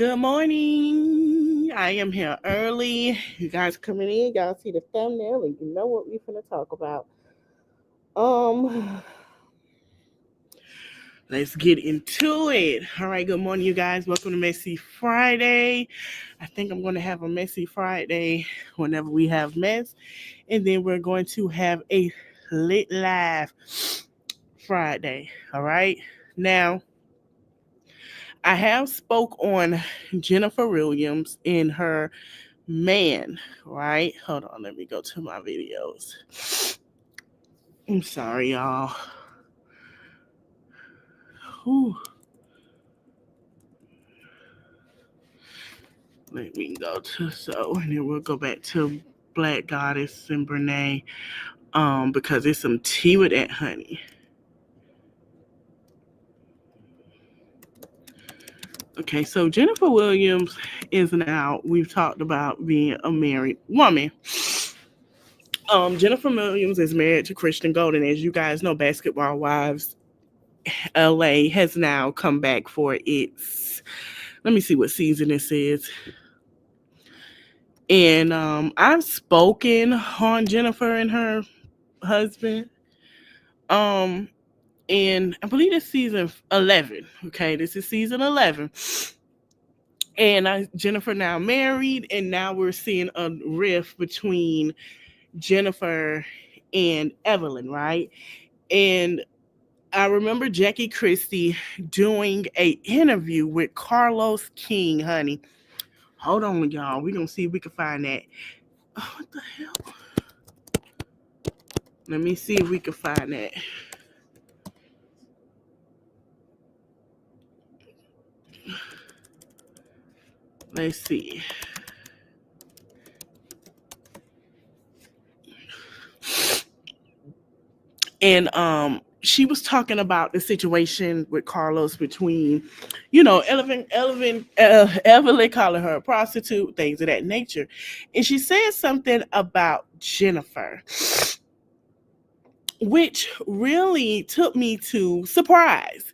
Good morning. I am here early. You guys coming in, y'all see the thumbnail and you know what we're gonna talk about. Um let's get into it. All right, good morning, you guys. Welcome to Messy Friday. I think I'm gonna have a messy Friday whenever we have mess, and then we're going to have a lit live Friday. All right. Now I have spoke on Jennifer Williams in her man, right? Hold on, let me go to my videos. I'm sorry, y'all. Whew. Let me go to and then we'll go back to Black Goddess and Brenay. Because there's some tea with that, honey. Okay, so Jennifer Williams is now, we've talked about being a married woman. Jennifer Williams is married to Christian Golden. As you guys know, Basketball Wives LA has now come back for its, let me see what season this is. And I've spoken on Jennifer and her husband. And I believe it's season 11. Okay, this is season 11. And Jennifer now married, and now we're seeing a rift between Jennifer and Evelyn, right? And I remember Jackie Christie doing a interview with Carlos King, honey. Hold on, y'all. We're going to see if we can find that. Oh, what the hell? Let me see if we can find that. Let's see. And she was talking about the situation with Carlos between, Evelyn calling her a prostitute, things of that nature. And she said something about Jennifer, which really took me to surprise.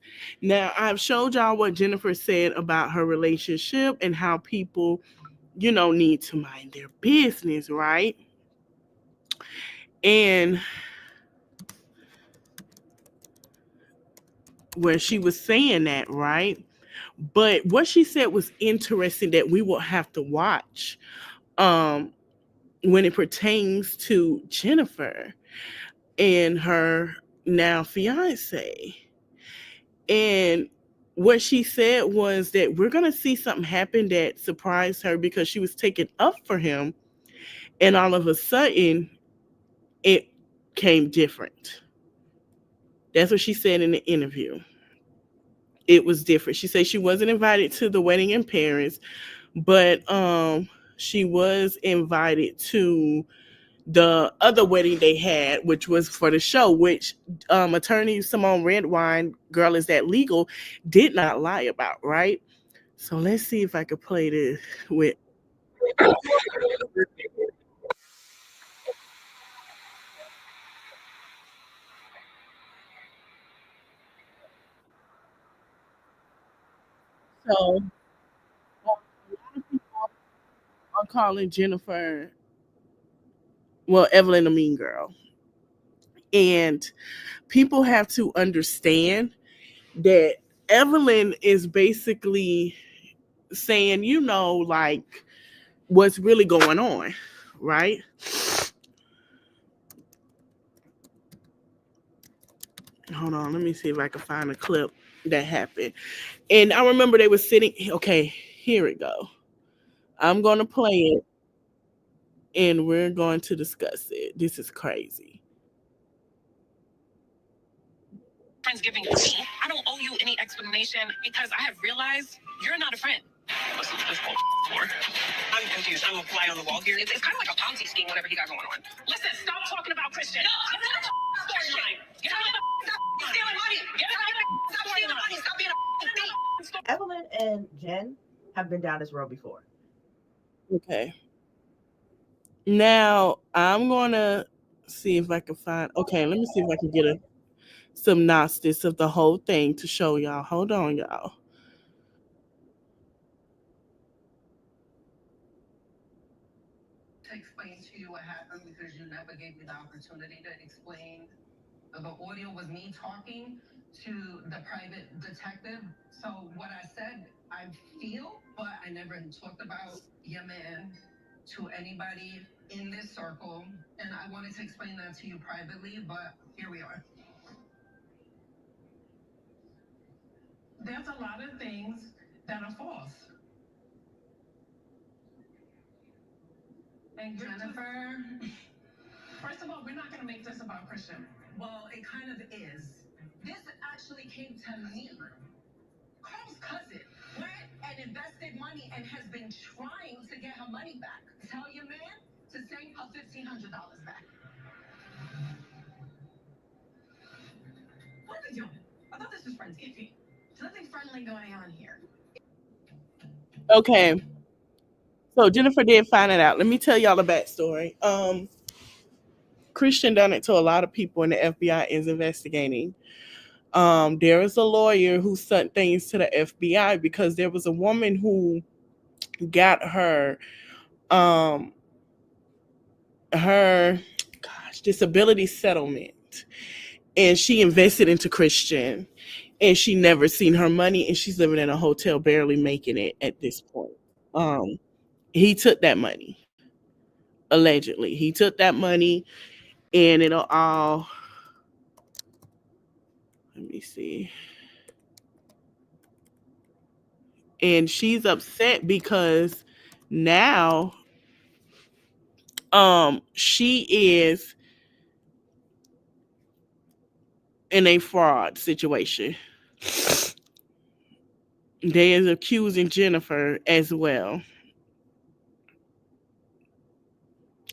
Now, I've showed y'all what Jennifer said about her relationship and how people, need to mind their business, right? And where she was saying that, right? But what she said was interesting that we will have to watch when it pertains to Jennifer and her now fiance. And what she said was that we're going to see something happen that surprised her because she was taken up for him. And all of a sudden, it came different. That's what she said in the interview. It was different. She said she wasn't invited to the wedding in Paris, but she was invited to the other wedding they had, which was for the show, which attorney Simone Redwine, Girl, Is That Legal, did not lie about, right? So let's see if I could play this with. So a lot of people are calling Jennifer, well, Evelyn, a mean girl. And people have to understand that Evelyn is basically saying, like what's really going on, right? Hold on, let me see if I can find a clip that happened. And I remember they were sitting, okay, here it go. I'm going to play it and we're going to discuss it. This is crazy. Friendsgiving for me. I don't owe you any explanation because I have realized you're not a friend. What's this for? I'm confused. I'm a fly on the wall here. It's kind of like a Ponzi scheme, whatever he got going on. Listen, stop talking about Christian. No, it's not a storyline. Get out of the stop stealing money. Get out of the stop stealing money. Stop being a Evelyn and Jen have been down this road before. Okay. Now I'm gonna see if I can find. Okay, let me see if I can get a synopsis of the whole thing to show y'all. Hold on, y'all. to explain to you what happened because you never gave me the opportunity to explain. The audio was me talking to the private detective. So what I said, I feel, but I never talked about your man to anybody in this circle. And I wanted to explain that to you privately, but here we are. There's a lot of things that are false. And Jennifer, first of all, we're not going to make this about Christian. Well, it kind of is. This actually came to me. Carl's cousin went and invested money and has been trying to get her money back. Tell your man to send her $1,500 back. What are we doing? I thought this was Friendsgiving. There's nothing friendly going on here. Okay. So Jennifer did find it out. Let me tell y'all the backstory. Christian done it to a lot of people, and the FBI is investigating. There is a lawyer who sent things to the FBI because there was a woman who got um her disability settlement, and she invested into Christian, and she never seen her money, and she's living in a hotel barely making it at this point. Um, he took that money. Allegedly, he took that money, and it'll all. Let me see. And she's upset because now she is in a fraud situation. They is accusing Jennifer as well.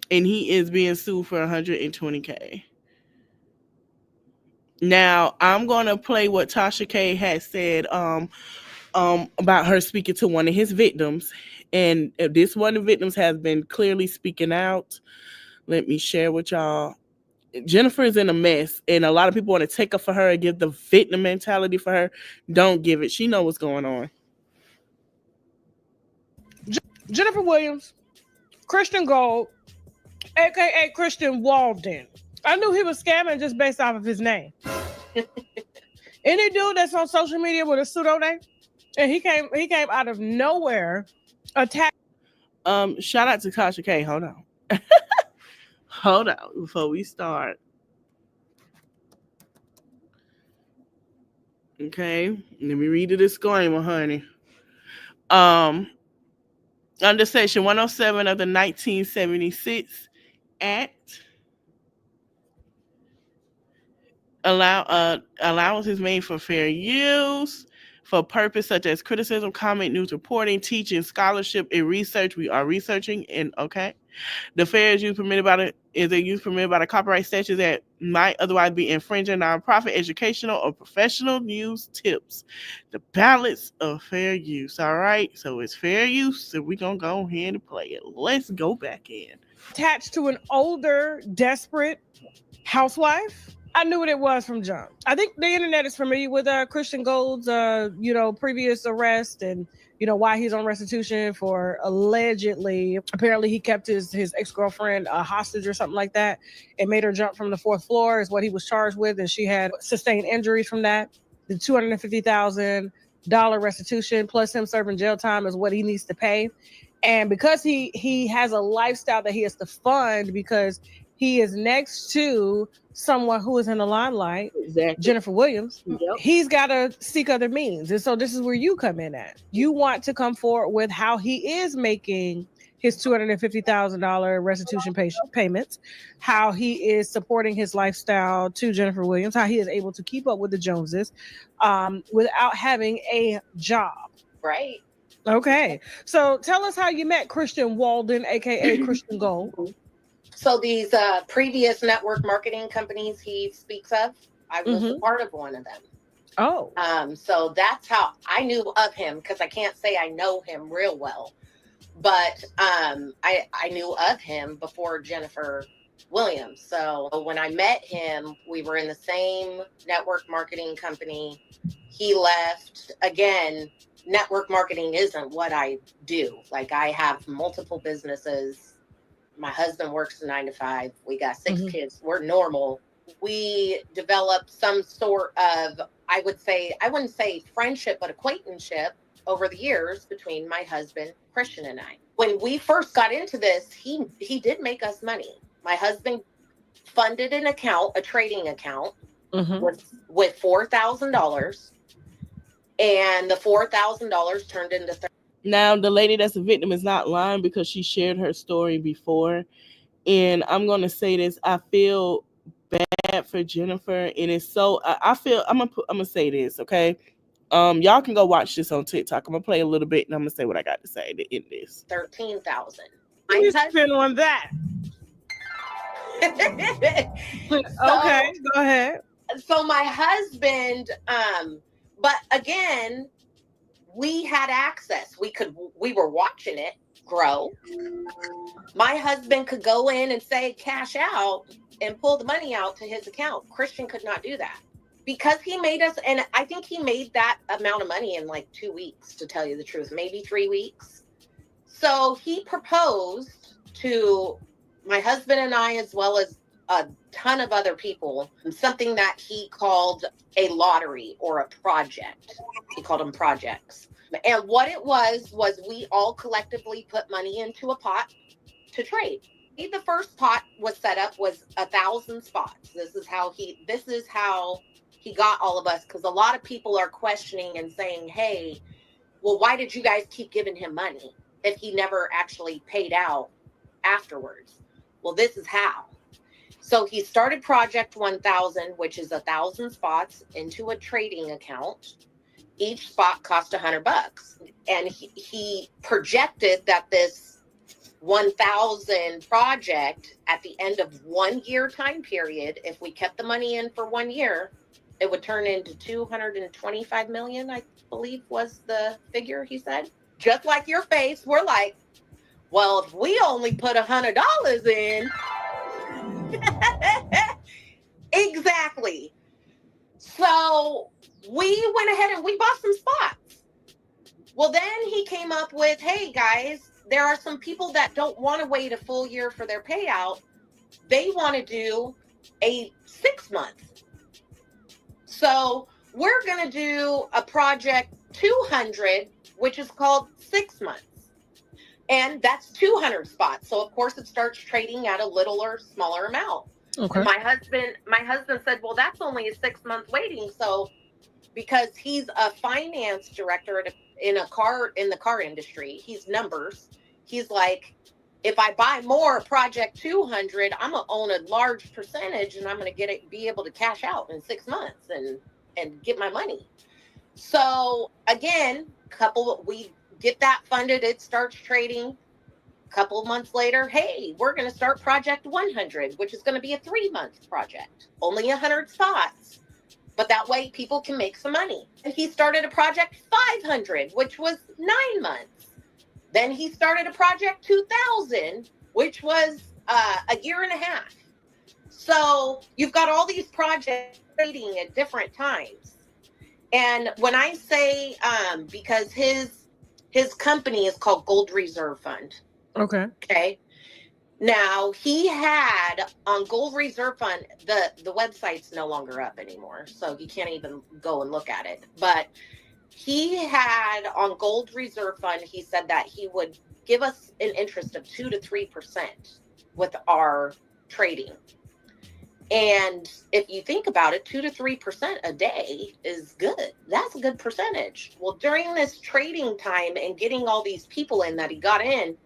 And he is being sued for 120K. Now I'm gonna play what Tasha K has said about her speaking to one of his victims. And this one of the victims has been clearly speaking out. Let me share with y'all. Jennifer is in a mess, and a lot of people want to take up for her and give the victim mentality for her. Don't give it. She know what's going on. Jennifer Williams, Christian Gold, aka Christian Walden. I knew he was scamming just based off of his name. Any dude that's on social media with a pseudo name, and he came out of nowhere, attacked. Shout out to Tasha K. Hold on. Hold on before we start. Okay, let me read the disclaimer, honey. Under Section 107 of the 1976 Act, allowance is made for fair use for purpose such as criticism, comment, news reporting, teaching, scholarship, and research. We are researching, and okay. The fair use permitted by the copyright statute that might otherwise be infringing nonprofit, educational, or professional use tips. The balance of fair use. All right, so it's fair use, so we're gonna go ahead and play it. Let's go back in. Attached to an older, desperate housewife. I knew what it was from jump. I think the internet is familiar with Christian Gold's, previous arrest and why he's on restitution for allegedly. Apparently, he kept his ex-girlfriend hostage or something like that, and made her jump from the 4th floor. Is what he was charged with, and she had sustained injuries from that. The $250,000 restitution plus him serving jail time is what he needs to pay. And because he has a lifestyle that he has to fund because he is next to someone who is in the limelight, exactly. Jennifer Williams, yep. He's got to seek other means. And so this is where you come in at. You want to come forward with how he is making his $250,000 restitution payments, how he is supporting his lifestyle to Jennifer Williams, how he is able to keep up with the Joneses without having a job. Right. Okay. So tell us how you met Christian Walden, aka Christian Gold. So these previous network marketing companies he speaks of, I was a part of one of them. Oh. So that's how I knew of him, because I can't say I know him real well. But I knew of him before Jennifer Williams. So when I met him, we were in the same network marketing company. He left. Again, network marketing isn't what I do. Like, I have multiple businesses. My husband works a 9 to 5. We got 6 kids. We're normal. We developed some sort of, I wouldn't say friendship, but acquaintanceship over the years between my husband, Christian, and I. When we first got into this, he did make us money. My husband funded an account, a trading account, with $4,000, and the $4,000 turned into Now, the lady that's a victim is not lying because she shared her story before. And I'm going to say this. I feel bad for Jennifer. And it's so, I feel, I'm going to say this, okay? Y'all can go watch this on TikTok. I'm going to play a little bit and I'm going to say what I got to say to end this. $13,000. You spend on that. Okay, go ahead. So my husband, but again, we had access. We were watching it grow. My husband could go in and say cash out and pull the money out to his account. Christian could not do that because he made us, and I think he made that amount of money in like 2 weeks, to tell you the truth, maybe 3 weeks. So he proposed to my husband and I, as well as a ton of other people, something that he called a lottery or a project. He called them projects. And what it was we all collectively put money into a pot to trade. The first pot was set up was 1,000 spots. This is how he got all of us, because a lot of people are questioning and saying, hey, well, why did you guys keep giving him money if he never actually paid out afterwards? Well, this is how. So he started Project 1000, which is 1,000 spots into a trading account. Each spot cost $100. And he projected that this 1,000 project at the end of 1 year time period, if we kept the money in for 1 year, it would turn into 225 million, I believe was the figure he said. Just like your face, we're like, well, if we only put $100 in. Exactly. So we went ahead and we bought some spots. Well, then he came up with, hey guys, there are some people that don't want to wait a full year for their payout. They want to do a 6 month. So we're going to do a project 200, which is called 6 months. And that's 200 spots. So of course it starts trading at a littler, smaller amount. Okay. And my husband said, well, that's only a 6 month waiting. So because he's a finance director in the car industry, he's numbers. He's like, if I buy more project 200, I'm gonna own a large percentage and I'm gonna be able to cash out in 6 months and get my money. So again, we get that funded, it starts trading. A couple of months later, hey, we're going to start Project 100, which is going to be a 3 month project, only 100 spots. But that way people can make some money. And he started a Project 500, which was 9 months. Then he started a Project 2000, which was a year and a half. So you've got all these projects trading at different times. And when I say, because his company is called Gold Reserve Fund. Okay. Now he had on Gold Reserve Fund, the website's no longer up anymore, so you can't even go and look at it. But he had on Gold Reserve Fund, he said that he would give us an interest of 2 to 3% with our trading. And if you think about it, 2 to 3% a day is good. That's a good percentage. Well, during this trading time and getting all these people in that he got in,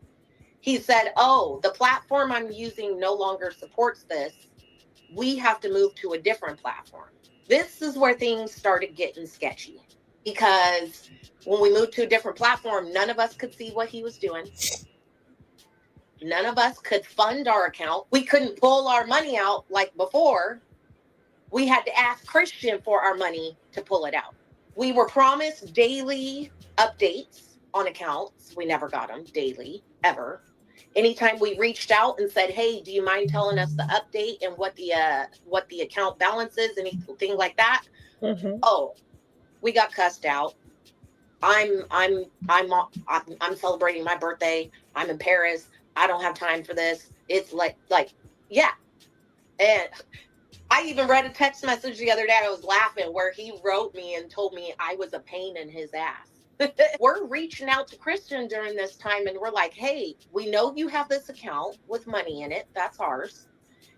he said, oh, the platform I'm using no longer supports this. We have to move to a different platform. This is where things started getting sketchy, because when we moved to a different platform, none of us could see what he was doing. None of us could fund our account. We couldn't pull our money out like before. We had to ask Christian for our money to pull it out. We were promised daily updates on accounts. We never got them daily, ever. Anytime we reached out and said, hey, do you mind telling us the update and what the account balance is, anything like that? Mm-hmm. Oh, we got cussed out. I'm celebrating my birthday. I'm in Paris. I don't have time for this. It's like, yeah. And I even read a text message the other day. I was laughing where he wrote me and told me I was a pain in his ass. We're reaching out to Christian during this time and we're like, hey, we know you have this account with money in it. That's ours.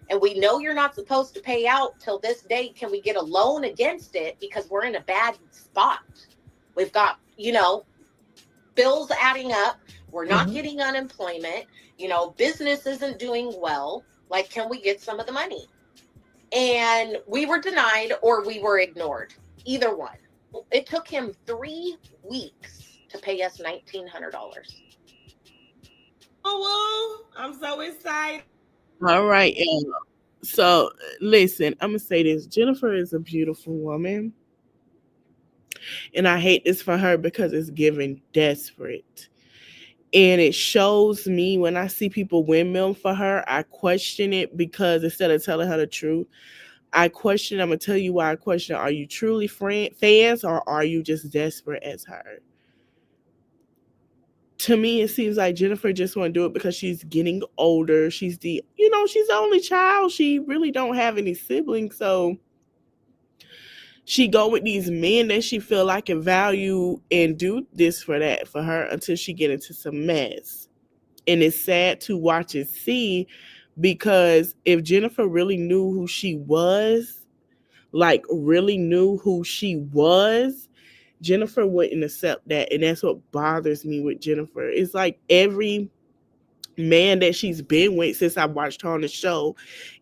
And we know you're not supposed to pay out till this date. Can we get a loan against it? Because we're in a bad spot. We've got, bills adding up. We're not getting unemployment. Business isn't doing well. Like, can we get some of the money? And we were denied or we were ignored. Either one. It took him 3 weeks to pay us $1,900. Oh, well, I'm so excited. All right. So listen, I'm gonna say this. Jennifer is a beautiful woman. And I hate this for her because it's giving desperate. And it shows me when I see people windmill for her, I question it because instead of telling her the truth, I'm going to tell you why I question. Are you truly fans or are you just desperate as her? To me, it seems like Jennifer just want to do it because she's getting older. She's the only child. She really don't have any siblings. So she go with these men that she feel like can value and do this for that for her until she get into some mess. And it's sad to watch and see because if Jennifer really knew who she was, Jennifer wouldn't accept that. And that's what bothers me with Jennifer. It's like every man that she's been with since I watched her on the show,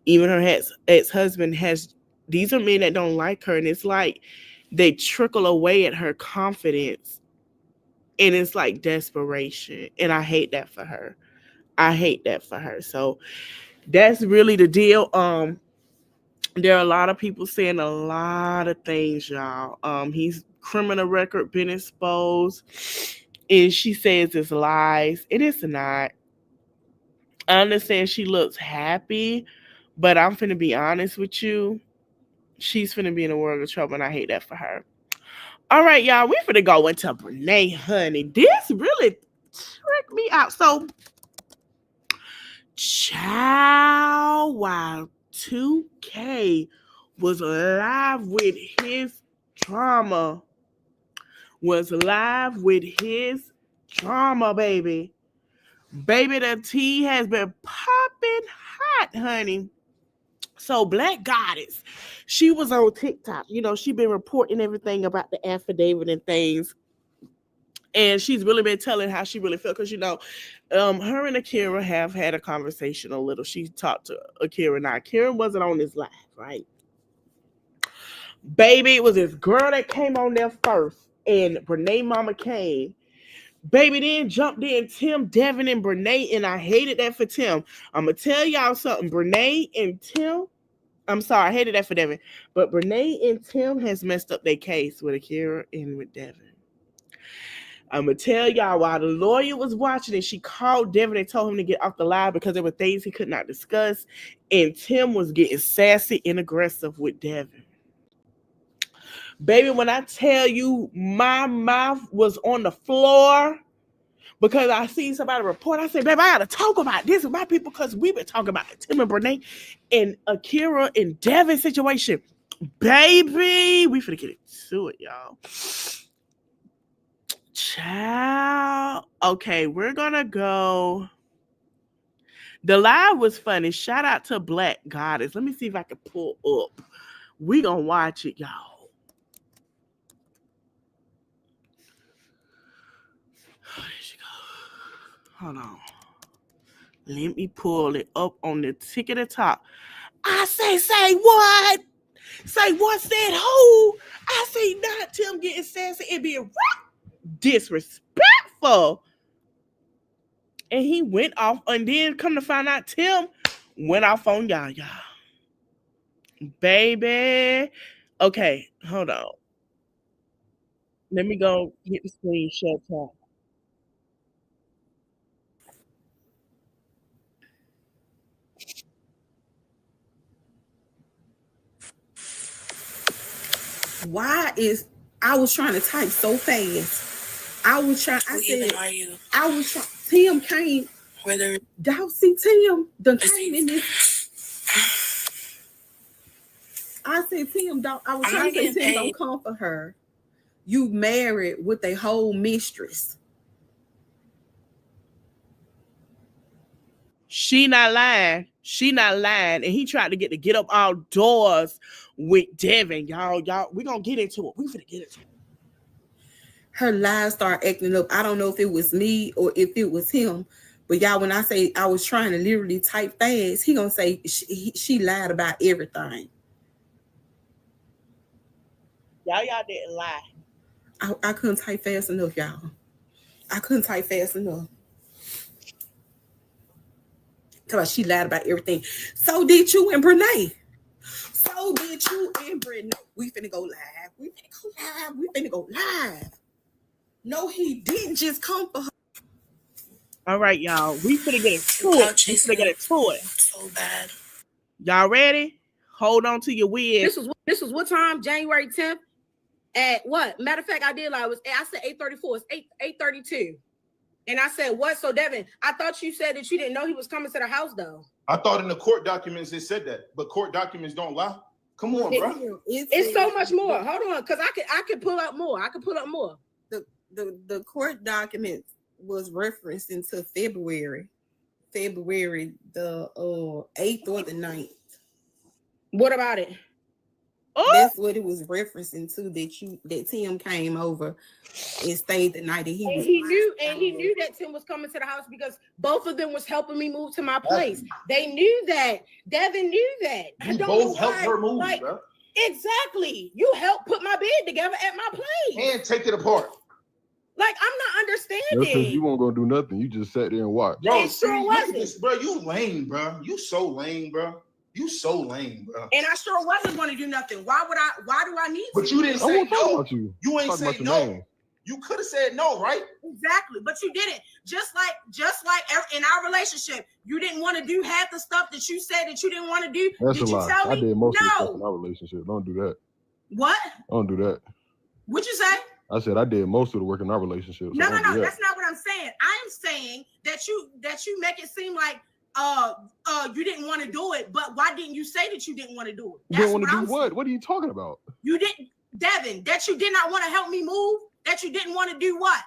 even her ex-husband these are men that don't like her. And it's like they trickle away at her confidence. And it's like desperation. And I hate that for her. So that's really the deal. There are a lot of people saying a lot of things, y'all. He's criminal record been exposed. And she says it's lies. It is not. I understand she looks happy, but I'm finna be honest with you. She's finna be in a world of trouble, and I hate that for her. All right, y'all, we finna go into Brenay, honey. This really tricked me out. So, child, wow, 2K was live with his drama. Baby. Baby, the tea has been popping hot, honey. So Black Goddess, she was on TikTok. She been reporting everything about the affidavit and things. And she's really been telling how she really felt because, her and Akira have had a conversation a little. She talked to Akira. Now, Akira wasn't on this live, right? Baby, it was this girl that came on there first. And Brenay mama came. Baby then jumped in Tim, Devon, and Brenay, and I hated that for Tim. I'm going to tell y'all something. Brenay and Tim, I'm sorry, I hated that for Devon. But Brenay and Tim has messed up their case with Akira and with Devon. I'm going to tell y'all, while the lawyer was watching it, she called Devon and told him to get off the live because there were things he could not discuss. And Tim was getting sassy and aggressive with Devon. Baby, when I tell you my mouth was on the floor because I seen somebody report, I said, baby, I got to talk about this with my people because we've been talking about the Tim and Brenay and Akira and Devon situation. Baby, we finna get into it, y'all. Child. Okay, we're going to go. The live was funny. Shout out to Black Goddess. Let me see if I can pull up. We going to watch it, y'all. Hold on. Let me pull it up on the tick at the top. I say what? Say what said who? I say not Tim getting sassy and being disrespectful. And he went off, and then come to find out Tim went off on y'all. Baby. Okay, hold on. Let me go get the screenshot top. Why is I was trying to type so fast. I was trying. I said, are you? I was trying. Tim came. whether y'all see Tim done came in this. I said, Tim, don't. I was trying to say, Tim, don't come for her. You married with a whole mistress. She not lying. She not lying. And he tried to get up outdoors with Devon. Y'all, we gonna get into it. We finna get into it. Her lies start acting up. I don't know if it was me or if it was him. But y'all, when I say I was trying to literally type fast, he gonna say she lied about everything. Y'all didn't lie. I couldn't type fast enough, y'all. I couldn't type fast enough. Because she lied about everything. So did you and Brenay. So did you and Brenay. We finna go live. We finna go live. No, he didn't just come for her. All right, y'all. We finna get into it. So bad. Y'all ready? Hold on to your wig. This was what time? January 10th. At what? Matter of fact, I did lie. I said 8:34. It's 8:32. And I said, what? So, Devon, I thought you said that you didn't know he was coming to the house, though. I thought in the court documents it said that, but court documents don't lie. Come on, bro. It's so much more. Hold on, because I could pull up more. The court documents was referenced into February the 8th or the 9th. What about it? Oh. That's what it was referencing to, that Tim came over and stayed the night that he knew that Tim was coming to the house because both of them was helping me move to my place. They knew that. Devon knew that. You both helped her move, bro. Exactly. You helped put my bed together at my place. And take it apart. Like, I'm not understanding. That's because you weren't gonna do nothing. You just sat there and watched. Bro, it sure wasn't. Bro, you lame, bro. You so lame, bro. You so lame, bro. And I sure wasn't going to do nothing. Why do I need to? But you didn't say no. You ain't say no. Name. You could have said no, right? Exactly, but you didn't. Just like in our relationship, you didn't want to do half the stuff that you said that you didn't want to do. That's did a you lie. tell me? I did most of the No. stuff in our relationship. Don't do that. What? Don't do that. What'd you say? I said I did most of the work in our relationship. So No. That's not what I'm saying. I'm saying that you make it seem like you didn't want to do it, but why didn't you say that you didn't want to do it? You didn't want to do what? What are you talking about? You didn't, Devon, that you did not want to help me move, that you didn't want to do what?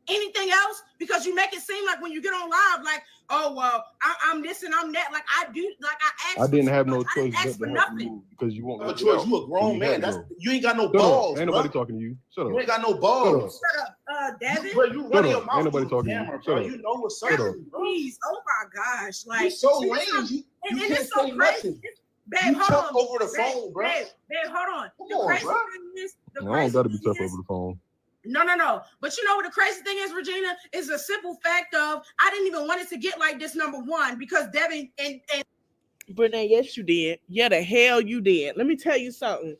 Anything else? Because you make it seem like when you get on live, like, oh well, I'm this and I'm that. Like I do, like I asked. I didn't have no I choice didn't ask but for to help you nothing. move because you won't. No choice. You a grown man. You ain't got no balls. Ain't nobody talking to you. Shut up. You ain't got no balls. Shut up, Devon. Bro, you running your mouth. Ain't nobody talking camera, to you. bro. Shut You know what's up. Please, oh my gosh, like you so lame. You and can't it's so say crazy. nothing. Babe, you hold tough on. over the phone, bro. Babe, hold on. Come The on, crazy bro. thing is, I don't gotta be tough over the phone. No. But you know what the crazy thing is, Regina, is the simple fact of I didn't even want it to get like this, number one, because Devon and Brenay, yes, you did. Yeah, the hell you did. Let me tell you something.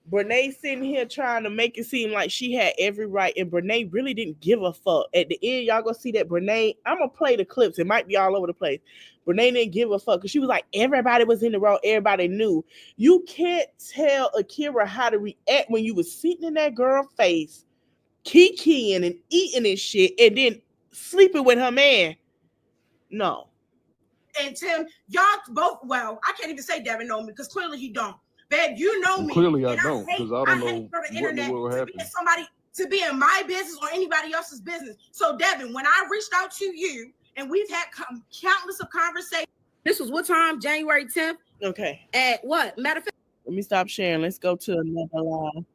Brenay sitting here trying to make it seem like she had every right, and Brenay really didn't give a fuck. At the end, y'all gonna see that Brenay, I'm gonna play the clips. It might be all over the place. Brenay didn't give a fuck because she was like, everybody was in the wrong. Everybody knew. You can't tell Akira how to react when you was sitting in that girl's face, kikiing and eating and shit, and then sleeping with her man. No. And Tim, y'all both, well, I can't even say Devon know me because clearly he don't. Babe, you know me. Clearly I don't, because I don't know for the what in internet the world to happened. be somebody to be in my business or anybody else's business. So Devon, when I reached out to you and we've had countless of conversations. This was what time? January 10th? Okay. At what? Matter of fact. Let me stop sharing. Let's go to another live.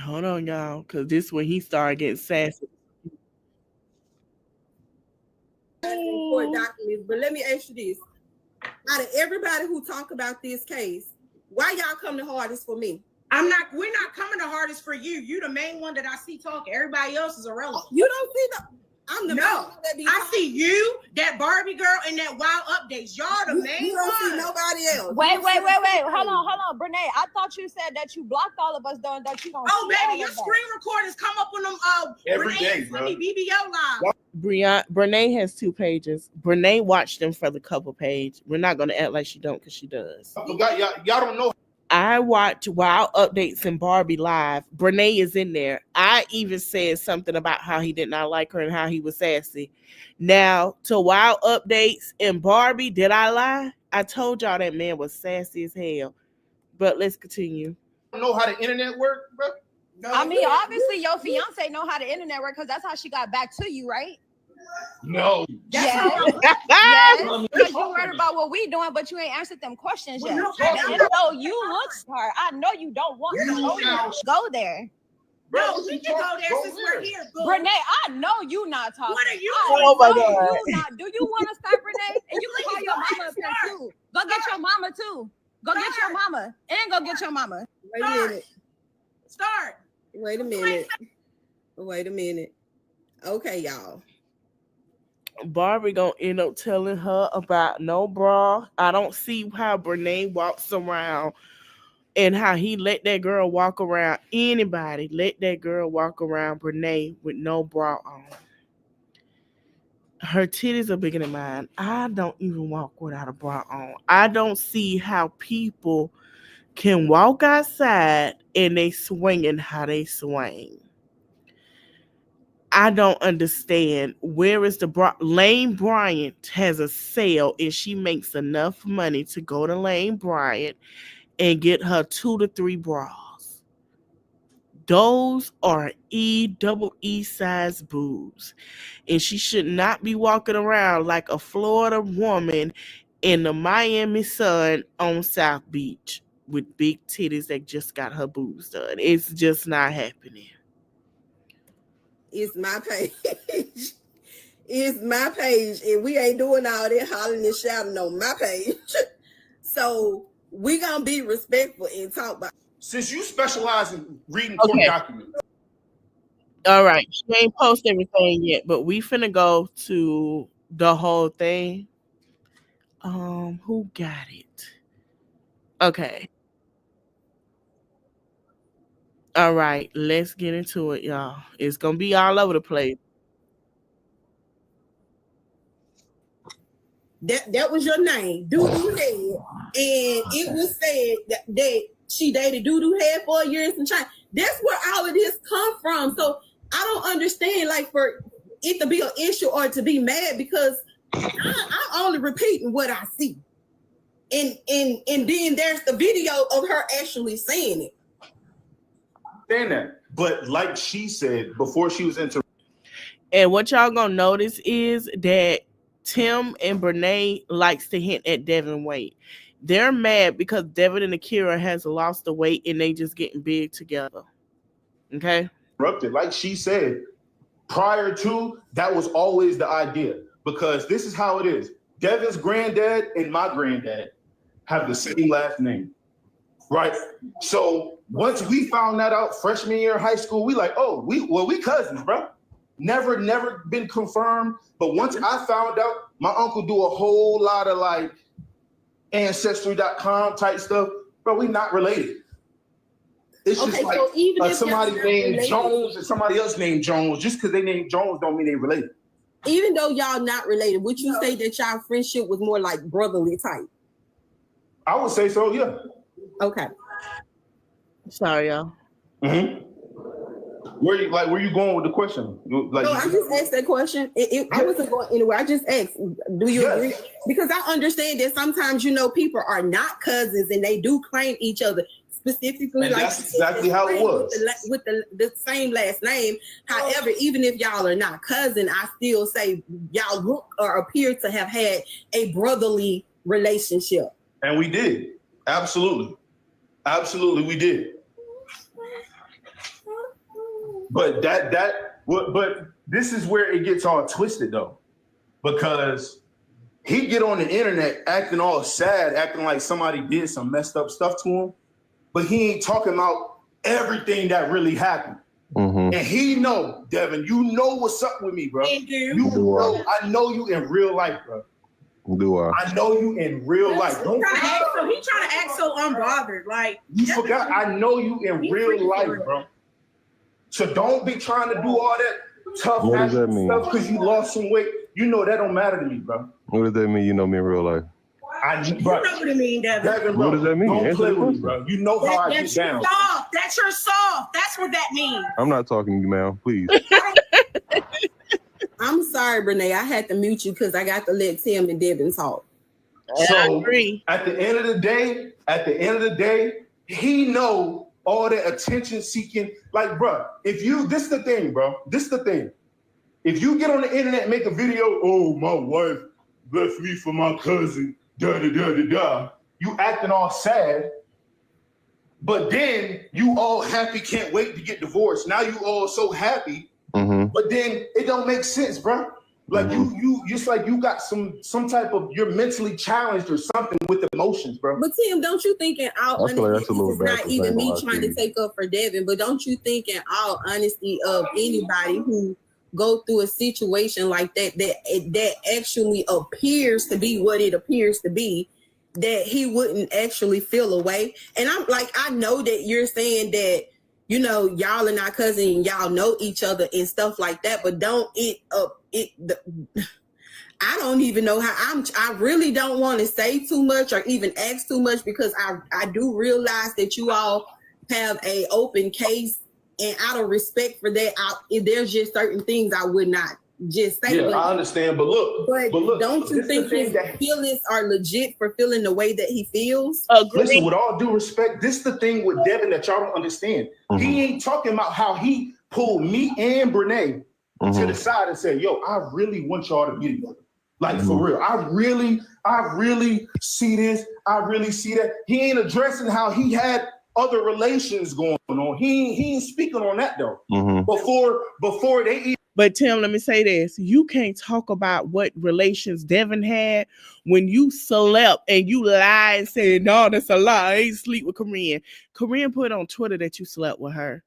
Hold on, y'all, because this is when he started getting sassy. Court documents, but let me ask you this: out of everybody who talk about this case, why y'all come the hardest for me? We're not coming the hardest for you. You the main one that I see talking. Everybody else is irrelevant. You don't see I'm the no. I see you, that Barbie girl, and that Wild Updates. Y'all the main You don't one. see nobody else. Wait. Hold on, Brenay. I thought you said that you blocked all of us, though, and that you don't. Oh, baby, your screen recorders come up on them. Every Brenay day, bro. BBL live. Brenay has 2 pages. Brenay watched them for the couple page. We're not gonna act like she don't, because she does. I forgot y'all don't know. I watch Wild Updates and Barbie live. Brenay is in there. I even said something about how he did not like her and how he was sassy. Now, to Wild Updates and Barbie, did I lie? I told y'all that man was sassy as hell. But let's continue. Know how the internet work, bro? I mean, obviously your fiance know how the internet work because that's how she got back to you, right? No. Yes. Yes. Because you worried about what we doing, but you ain't answered them questions yet. So you look smart. I know you don't want to go there. No, we can go there since we're here. Brenay, I know you not talking. What are you Oh my doing? God. You not. Do you want to start, Brenay? And you can call your mama up here too. Go get your mama too. Go get your mama and go get your mama. Wait a minute. Start. Wait a minute. Wait a minute. Okay, y'all. Barbie gonna end up telling her about no bra. I don't see how Brenay walks around and how he let that girl walk around. Anybody let that girl walk around Brenay with no bra on. Her titties are bigger than mine. I don't even walk without a bra on. I don't see how people can walk outside and they swinging how they swing. I don't understand. Where is the bra? Lane Bryant has a sale and she makes enough money to go to Lane Bryant and get her 2 to 3 bras. Those are double E size boobs. And she should not be walking around like a Florida woman in the Miami sun on South Beach with big titties that just got her boobs done. It's just not happening. It's my page. It's my page, and we ain't doing all that hollering and shouting on my page. So we gonna be respectful and talk about. Since you specialize in reading court documents. All right. She ain't post everything yet, but we finna go to the whole thing. Who got it? Okay. All right, let's get into it, y'all. It's gonna be all over the place. That was your name, Doodoo Head, and it was said that she dated Doodoo Head for years and China. That's where all of this come from. So I don't understand, like, for it to be an issue or to be mad, because I'm only repeating what I see, and then there's the video of her actually saying it. That. But like she said before she was into, and what y'all gonna notice is that Tim and Brenay likes to hint at Devon weight. They're mad because Devon and Akira has lost the weight and they just getting big together. Okay. Interrupted. Like she said, prior to that was always the idea, because this is how it is. Devon's granddad and my granddad have the same last name. Right. So once we found that out freshman year of high school, we like, oh, we cousins, bro. Never been confirmed. But once I found out, my uncle do a whole lot of like ancestry.com type stuff, bro. We not related. It's just like so even if somebody named related, Jones and somebody else named Jones. Just because they named Jones don't mean they related. Even though y'all not related, would you say that y'all friendship was more like brotherly type? I would say so, yeah. Okay. Sorry, y'all. Mm-hmm. Where you going with the question? Like, no, I just asked that question. I wasn't going anywhere. I just asked, do you agree? Because I understand that sometimes, people are not cousins and they do claim each other. Specifically, and like that's exactly how it was. With the same last name. However, even if y'all are not cousin, I still say y'all look or appear to have had a brotherly relationship. And we did. Absolutely, we did. But but this is where it gets all twisted though, because he get on the internet acting all sad, acting like somebody did some messed up stuff to him, but he ain't talking about everything that really happened. Mm-hmm. And he know, Devon, you know what's up with me, bro. I know you in real life, bro. I know you in real life. He trying to act so unbothered. Like, you forgot. I know you in real life, bro. So don't be trying to do all that tough stuff because you lost some weight. You know that don't matter to me, bro. What does that mean? You know me in real life? You know what I mean, Devin. What does that mean? Don't Answer play the with me, question. bro. You know how I get That's your down. soft. That's your soft. That's what that means. I'm not talking to you, ma'am. Please. I'm sorry, Brenay. I had to mute you because I got to let Tim and Devin talk. So agree. at the end of the day, he know all the attention seeking. Like, bro, this is the thing, bro. This is the thing. If you get on the internet and make a video, oh, my wife left me for my cousin, da-da-da-da-da. You acting all sad, but then you all happy, can't wait to get divorced. Now you all so happy, but then it don't make sense, bro. Like you just like you got some type of, you're mentally challenged or something with emotions, bro. But Tim, don't you think in all I feel like honesty, that's a little this is bad not for even saying me a lot trying to to take up for Devin, but don't you think in all honesty of anybody who go through a situation like that actually appears to be what it appears to be, that he wouldn't actually feel a way? And I'm like, I know that you're saying that, you know, y'all are not cousins and y'all know each other and stuff like that, but I don't even know how I really don't want to say too much or even ask too much, because I do realize that you all have a open case, and out of respect for that, there's just certain things I would not just say. Yeah, I understand, but look, don't you think his feelings are legit for feeling the way that he feels? Listen, with all due respect, this is the thing with Devin that y'all don't understand. He ain't talking about how he pulled me and Brenay to the side and said, yo, I really want y'all to get together. Like, for real. I really see this. I really see that. He ain't addressing how he had other relations going on. He ain't speaking on that, though. Before they even. But Tim, let me say this. You can't talk about what relations Devin had when you slept and you lied and said, no, that's a lie. I ain't sleep with Korean. Korean put on Twitter that you slept with her.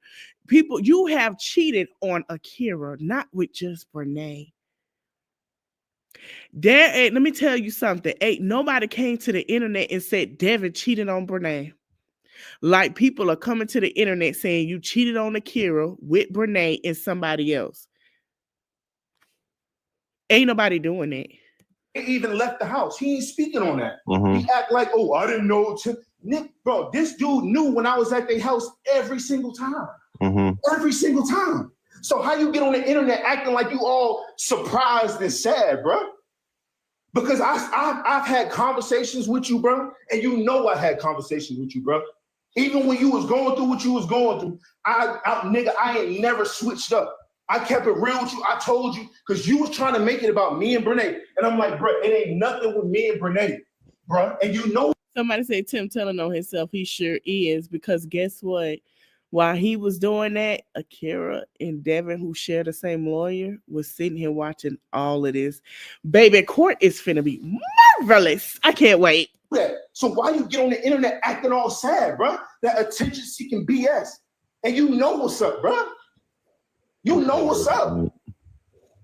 People, you have cheated on Akira, not with just Brenay. Let me tell you something. Ain't nobody came to the internet and said Devin cheated on Brenay. Like, people are coming to the internet saying you cheated on Akira with Brenay and somebody else. Ain't nobody doing that. He even left the house. He ain't speaking on that. He act like, oh, I didn't know. Nick, bro, this dude knew when I was at their house every single time. Every single time. So how you get on the internet acting like you all surprised and sad, bro? Because I've had conversations with you, bro, and you know I had conversations with you, bro. Even when you was going through what you was going through, I ain't never switched up. I kept it real with you. I told you, because you was trying to make it about me and Brenay. And I'm like, bro, it ain't nothing with me and Brenay, bro. And you know. Somebody say Tim telling on himself. He sure is, because guess what? While he was doing that, Akira and Devin, who share the same lawyer, was sitting here watching all of this. Baby, court is finna be marvelous. I can't wait. So why you get on the internet acting all sad, bro? That attention-seeking BS. And you know what's up, bro. You know what's up.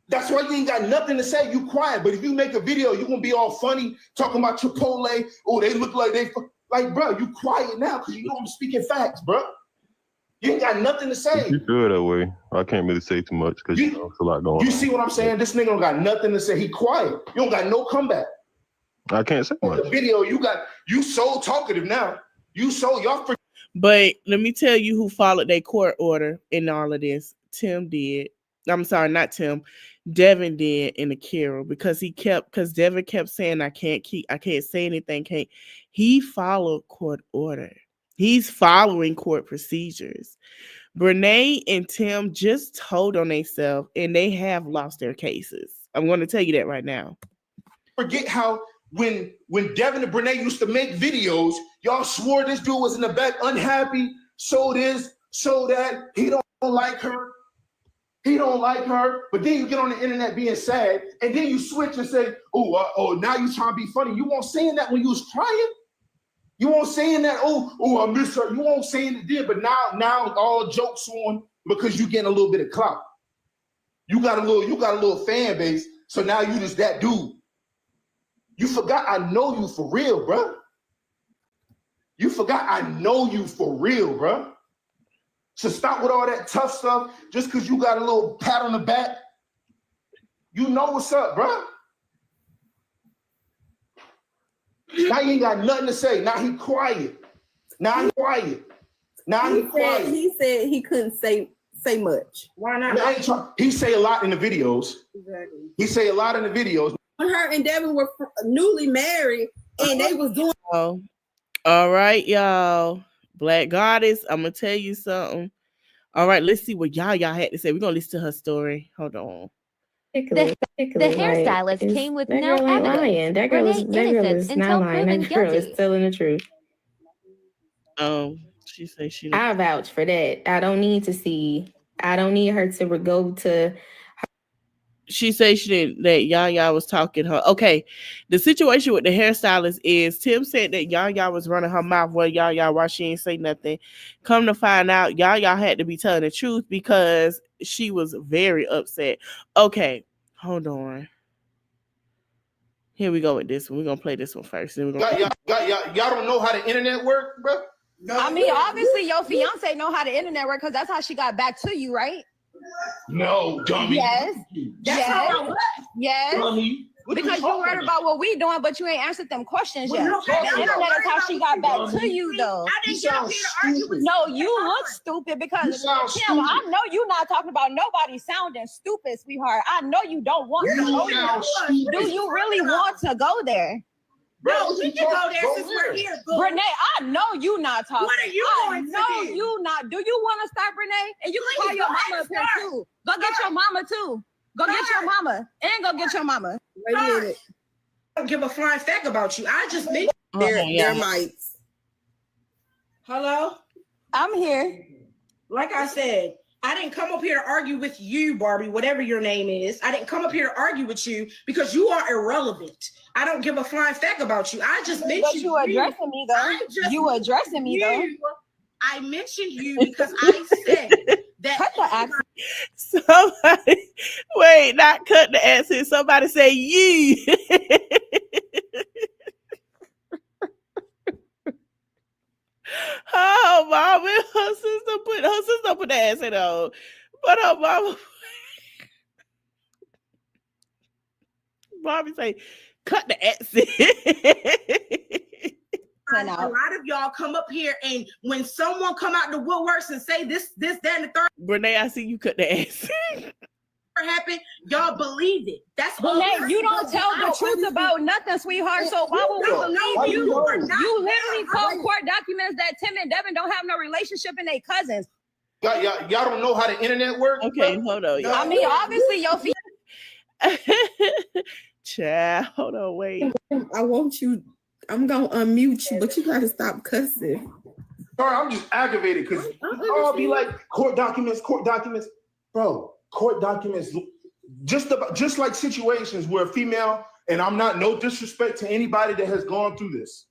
That's why you ain't got nothing to say. You quiet. But if you make a video, you gonna be all funny, talking about Chipotle. Oh, they look like they... Like, bro, you quiet now because you know I'm speaking facts, bro. You ain't got nothing to say. You feel that way. I can't really say too much because you know it's a lot going on. You see what I'm saying? This nigga don't got nothing to say. He quiet. You don't got no comeback. I can't say much. The video you so talkative now. Y'all. But let me tell you who followed their court order in all of this. Tim did. I'm sorry, not Tim. Devin did in Akira, because Devin kept saying I can't say anything. He followed court order. He's following court procedures. Brenay and Tim just told on themselves, and they have lost their cases. I'm going to tell you that right now. Forget how when Devin and Brenay used to make videos, y'all swore this dude was in the back unhappy, so this, so that, he don't like her. He don't like her. But then you get on the internet being sad, and then you switch and say, now you trying to be funny. You weren't saying that when you was crying. You won't saying that, I miss her. You won't saying it then, but now all jokes on because you getting a little bit of clout. You got a little fan base, so now you just that dude. You forgot I know you for real, bro. You forgot I know you for real, bro. So stop with all that tough stuff just because you got a little pat on the back. You know what's up, bro. Now he ain't got nothing to say. Now he quiet. Now he quiet. Now he quiet. He said he couldn't say much. Why not? He say a lot in the videos. Exactly. He say a lot in the videos. When her and Devon were newly married, and they was doing. Oh, all right, y'all. Black Goddess, I'm gonna tell you something. All right, let's see what y'all had to say. We're gonna listen to her story. Hold on. The hairstylist came with no evidence. That girl is not lying. That girl is telling the truth. She says she. I vouch for that. I don't need to see. I don't need her to go to. She said she didn't, that Yaya was talking her. Okay, the situation with the hairstylist is Tim said that Yaya was running her mouth. Well, Yaya, why she ain't say nothing? Come to find out, Yaya had to be telling the truth because she was very upset. Okay, hold on. Here we go with this one. We're gonna play this one first. Then we're gonna y'all don't know how the internet work, bro? I mean, obviously your fiance know how the internet work because that's how she got back to you, right? No, dummy. Yes. Dummy. Because you worried about what we doing, but you ain't answered them questions yet. The internet is how she got back to you, though. No, you look stupid because Kim, I know you not talking about nobody sounding stupid, sweetheart. I know you don't want to go there. Do you really want to go there? No, we can go there since we're here. Brenay, I know you not talking. What are you going to do? I know you not. Do you want to start, Brenay? And you can call your mama up here too. Go get your mama too. Go get your mama. And go get your mama. Wait a minute. I don't give a flying feck about you. I just think their mics. Hello? I'm here. Like I said, I didn't come up here to argue with you, Barbie, whatever your name is. I didn't come up here to argue with you because you are irrelevant. I don't give a flying feck about you. I just mentioned you addressing me though. You addressing me though. I mentioned you because I said that. Cut the accent. Somebody, wait, not cut the accent. Somebody say you. Oh, mama, her sister put the accent on, but her mama, Bobby say, cut the accent. A lot of y'all come up here and when someone come out the woodworks and say this, that, and the third. Brenay, I see you cut the accent. Happened, y'all believe it. That's Brenay, you don't tell the truth about nothing, sweetheart. So why would we believe you? You literally called court documents that Tim and Devon don't have no relationship and they cousins. Y'all don't know how the internet works? Okay, hold on. I mean, obviously your Child, hold on, wait. I want you. I'm gonna unmute you, but you gotta stop cussing. Sorry, I'm just aggravated because I'll be like court documents, bro. Court documents, just like situations where a female, and I'm not no disrespect to anybody that has gone through this.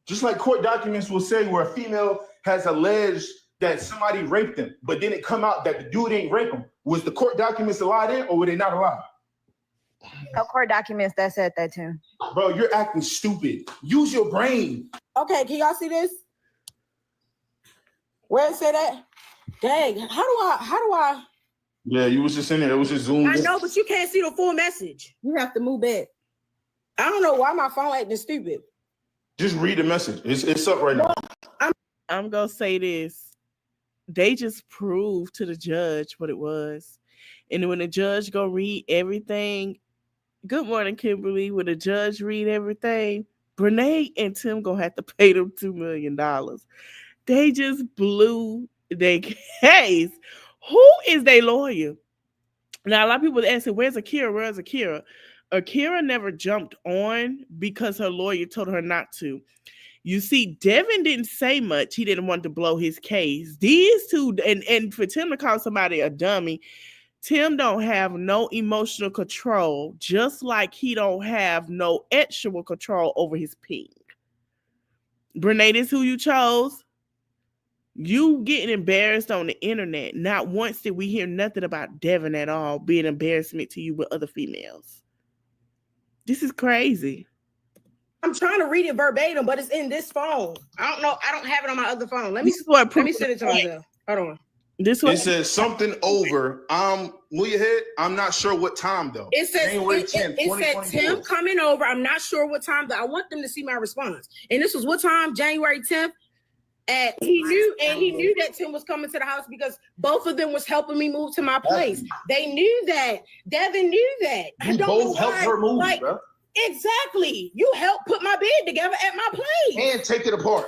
Just like court documents will say where a female has alleged that somebody raped them, but then it come out that the dude ain't rape them. Was the court documents a lie then, or were they not a lie? No court documents that said that too. Bro, you're acting stupid. Use your brain. Okay, can y'all see this? Where it say that? Dang, how do I? Yeah, you was just in there. It was just zoomed. I know, but you can't see the full message. You have to move back. I don't know why my phone acting stupid. Just read the message. It's up right now. I'm gonna say this. They just proved to the judge what it was. And when the judge go read everything, good morning, Kimberly. When the judge read everything, Brenay and Tim gonna have to pay them $2 million. They just blew their case. Who is their lawyer? Now, a lot of people asking, where's Akira? Where's Akira? Akira never jumped on because her lawyer told her not to. You see, Devon didn't say much. He didn't want to blow his case. These two, and for Tim to call somebody a dummy, Tim don't have no emotional control, just like he don't have no actual control over his ping. Brenay, this who you chose? You getting embarrassed on the internet. Not once did we hear nothing about Devon at all being embarrassment to you with other females. This is crazy. I'm trying to read it verbatim, but it's in this phone. I don't know. I don't have it on my other phone. Let me send it to myself. Hold on. It says something over. Move your head. I'm not sure what time though. It says January 10th, it said Tim coming over. I'm not sure what time, but I want them to see my response. And this was what time? January 10th. And he knew that Tim was coming to the house because both of them was helping me move to my place. They knew that. Devin knew that. You both helped her move, bro. Exactly. You helped put my bed together at my place. And take it apart.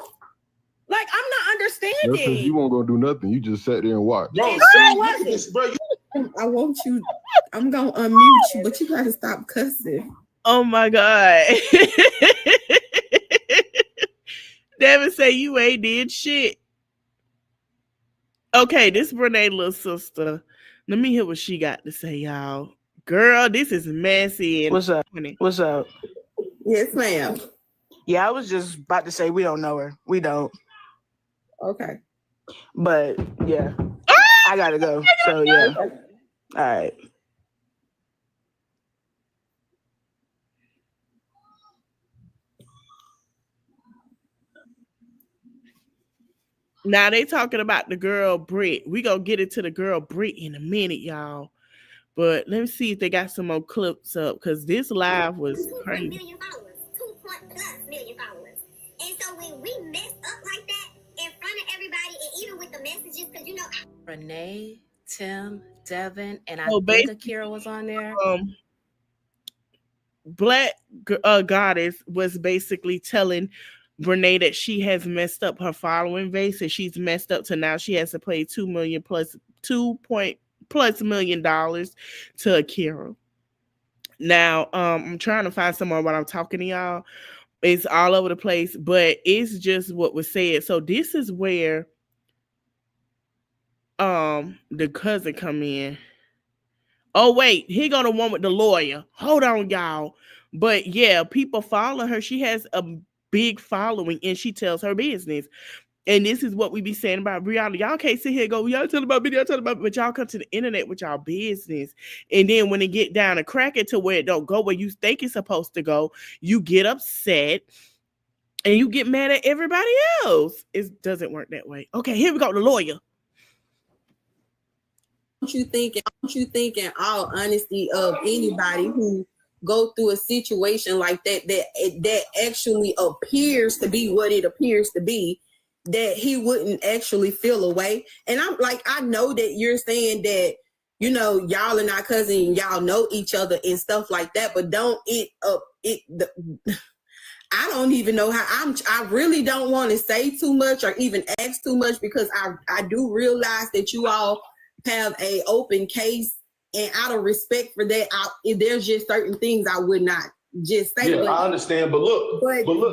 Like, I'm not understanding. That's because you weren't gonna do nothing. You just sat there and watched. Bro, I want you. I'm gonna unmute you, but you gotta stop cussing. Oh my God. Devin say you ain't did shit. Okay, this Brenay little sister. Let me hear what she got to say, y'all. Girl, this is messy. And What's up? funny. What's up? Yes, ma'am. Yeah, I was just about to say we don't know her. We don't. Okay. But yeah, I gotta go. So yeah. All right. Now they talking about the girl Britt. We gonna get into the girl Britt in a minute, y'all. But let me see if they got some more clips up because this live was crazy. 2+ million followers. And so when we messed up like that in front of everybody, and even with the messages, because you know, Brenay, Tim, Devon, and I Oh, think Akira was on there. Black Goddess was basically telling Brenay that she has messed up her following base, and she's messed up to now she has to pay $2 million plus $2+ million to Akira. Now, I'm trying to find somewhere while I'm talking to y'all. It's all over the place, but it's just what was said. So this is where the cousin come in. Oh wait, here go the one with the lawyer. Hold on, y'all. But yeah, people follow her. She has a big following, and she tells her business. And this is what we be saying about Brianna. Y'all can't sit here and go, y'all tell about me, y'all tell about me, but y'all come to the internet with y'all business. And then when it get down and crack it to where it don't go where you think it's supposed to go, you get upset and you get mad at everybody else. It doesn't work that way. Okay, here we go, the lawyer. Don't you think in all honesty of anybody who go through a situation like that actually appears to be what it appears to be, that he wouldn't actually feel a way? And I'm like, I know that you're saying that, you know, y'all are not cousins, y'all know each other and stuff like that, but I don't even know how I really don't want to say too much or even ask too much, because I do realize that you all have a open case, and out of respect for that, there's just certain things I would not just say. Yeah, I understand, but look,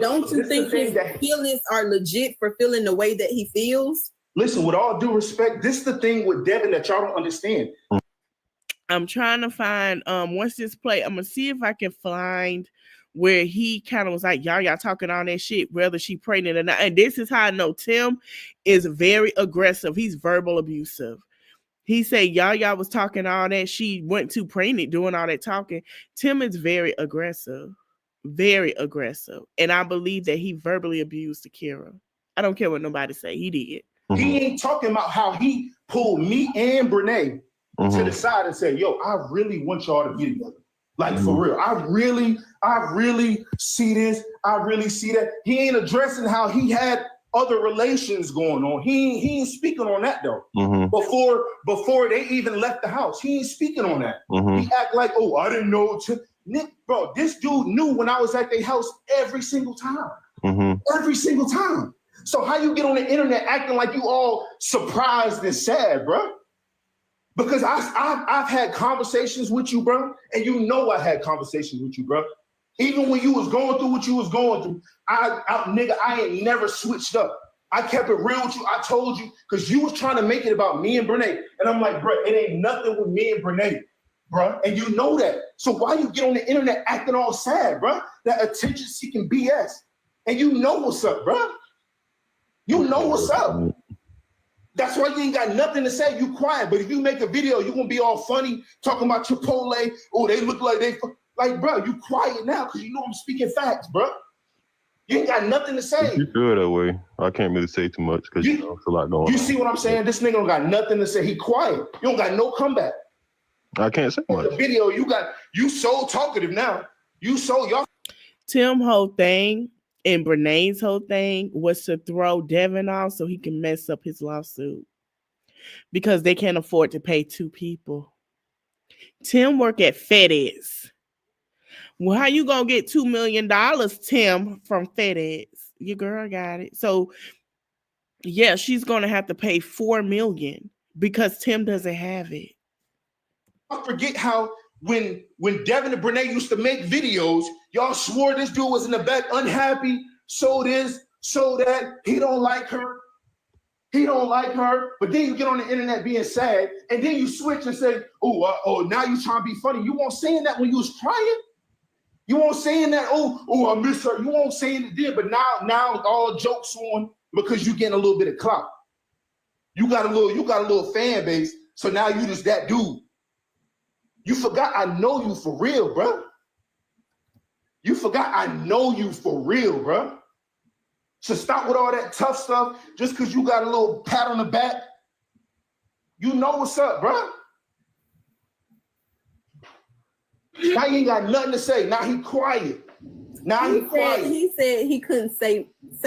don't you think his feelings are legit for feeling the way that he feels? Listen, with all due respect, this is the thing with Devin that y'all don't understand. I'm trying to find once this play, I'm gonna see if I can find where he kind of was like, y'all talking all that shit, whether she pregnant or not. And this is how I know Tim is very aggressive. He's verbal abusive. He said, y'all was talking all that. She went too pregnant doing all that talking. Tim is very aggressive. Very aggressive. And I believe that he verbally abused Akira. I don't care what nobody say. He did. He ain't talking about how he pulled me and Brenay to the side and said, yo, I really want y'all to get together. Like, for real. I really see this. I really see that. He ain't addressing how he had other relations going on. He ain't speaking on that though. Before they even left the house, he ain't speaking on that. He act like, oh, I didn't know. Nick, bro, this dude knew when I was at their house every single time. Every single time. So how you get on the internet acting like you all surprised and sad, bro? Because I've had conversations with you, bro, and you know I had conversations with you, bro. Even when you was going through what you was going through, I ain't never switched up. I kept it real with you. I told you, because you was trying to make it about me and Brenay. And I'm like, bro, it ain't nothing with me and Brenay, bro. And you know that. So why you get on the internet acting all sad, bro? That attention-seeking BS. And you know what's up, bro. You know what's up. That's why you ain't got nothing to say. You quiet. But if you make a video, you're going to be all funny, talking about Chipotle. Oh, they look like they... Like, bro, you quiet now because you know I'm speaking facts, bro. You ain't got nothing to say. You feel that way. I can't really say too much because you know, it's a lot going on. You see what I'm saying? This nigga don't got nothing to say. He quiet. You don't got no comeback. I can't say much. The video you so talkative now. You so y'all. Tim's whole thing and Brenay's whole thing was to throw Devon off so he can mess up his lawsuit because they can't afford to pay 2 people. Tim work at FedEx. Well, how you gonna get $2 million, Tim, from FedEx? Your girl got it. So, yeah, she's gonna have to pay $4 million because Tim doesn't have it. I forget how when Devon and Brenay used to make videos, y'all swore this dude was in the back unhappy. So this, so that. He don't like her. He don't like her. But then you get on the internet being sad, and then you switch and say, oh, now you trying to be funny. You won't saying that when you was crying. You won't saying that, oh, I miss her. You won't saying it then, but now all jokes on because you getting a little bit of clout. You got a little fan base, so now you just that dude. You forgot I know you for real, bro. You forgot I know you for real, bro. So stop with all that tough stuff just because you got a little pat on the back. You know what's up, bro. Now you ain't got nothing to say. Now he quiet. He said he couldn't say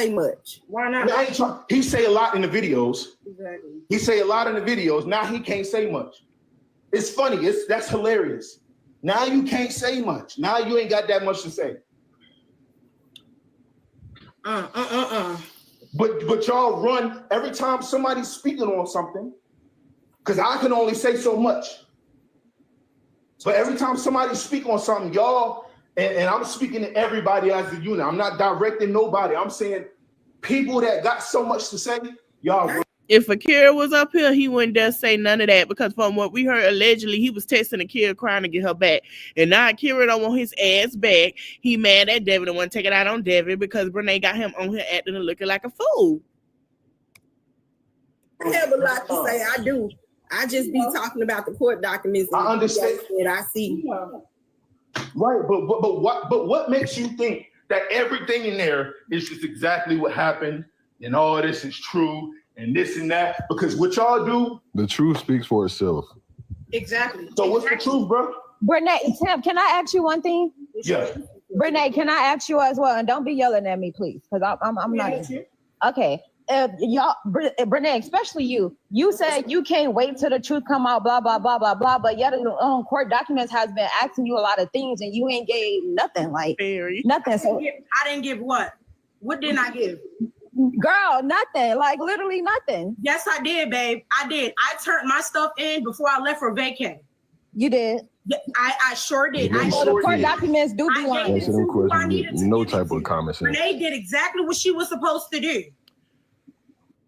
much. Why not? He say a lot in the videos. Exactly. He say a lot in the videos. Now he can't say much. It's funny. That's hilarious. Now you can't say much. Now you ain't got that much to say. But y'all run every time somebody's speaking on something, because I can only say so much. So every time somebody speak on something, y'all, and I'm speaking to everybody as a unit. I'm not directing nobody. I'm saying people that got so much to say, y'all. If Akira was up here, he wouldn't dare say none of that because from what we heard, allegedly, he was texting Akira crying to get her back. And now Akira don't want his ass back. He mad at Devon and want to take it out on Devon because Brenay got him on here acting and looking like a fool. I have a lot to say. I do. I just be talking about the court documents. I understand. That I see. Right, but what makes you think that everything in there is just exactly what happened and all this is true and this and that? Because what y'all do, the truth speaks for itself. Exactly. So what's the truth, bro? Brenay, Tim, can I ask you one thing? Yeah. Brenay, can I ask you as well? And don't be yelling at me, please, because I'm not. Okay. Y'all, Brenay, especially you said you can't wait till the truth come out, blah, blah, blah, blah, blah, but yet court documents has been asking you a lot of things and you ain't gave nothing, like nothing. So I didn't give what? What didn't I give? Girl, nothing, like literally nothing. Yes, I did, babe. I did. I turned my stuff in before I left for vacay. You did? I sure did. I know the court documents do be lying. Answer them questions with no type of common sense. Renee did exactly what she was supposed to do.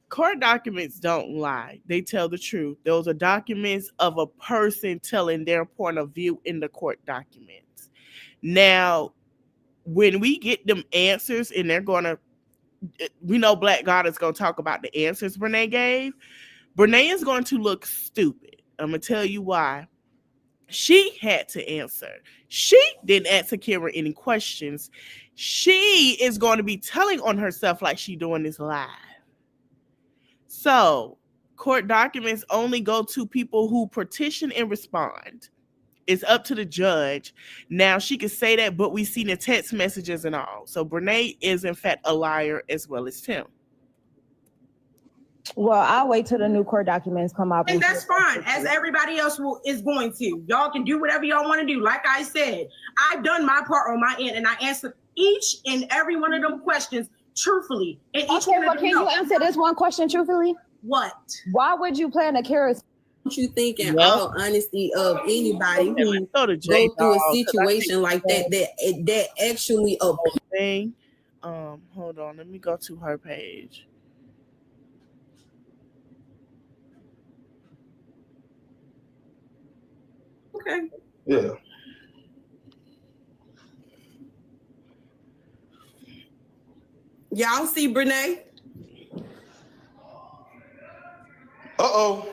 Court documents don't lie. They tell the truth. Those are documents of a person telling their point of view in the court documents. Now, when we get them answers and they're going to, we know Black God is going to talk about the answers Brenay gave. Brenay is going to look stupid. I'm going to tell you why. She had to answer. She didn't ask Akira any questions. She is going to be telling on herself like she doing this live. So, court documents only go to people who petition and respond. It's up to the judge. Now, she could say that, but we see the text messages and all. So, Brenay is, in fact, a liar as well as Tim. Well, I'll wait till the new court documents come out. And that's fine, as everybody else is going to. Y'all can do whatever y'all want to do. Like I said, I've done my part on my end, and I answered each and every one of them questions truthfully. And each okay, but can you answer this one question truthfully? What? Why would you plan to carry? Don't you think, in all honesty, of anybody who go through a situation like that actually thing? Hold on, let me go to her page. Okay. Yeah. Y'all see Brenay? Uh-oh.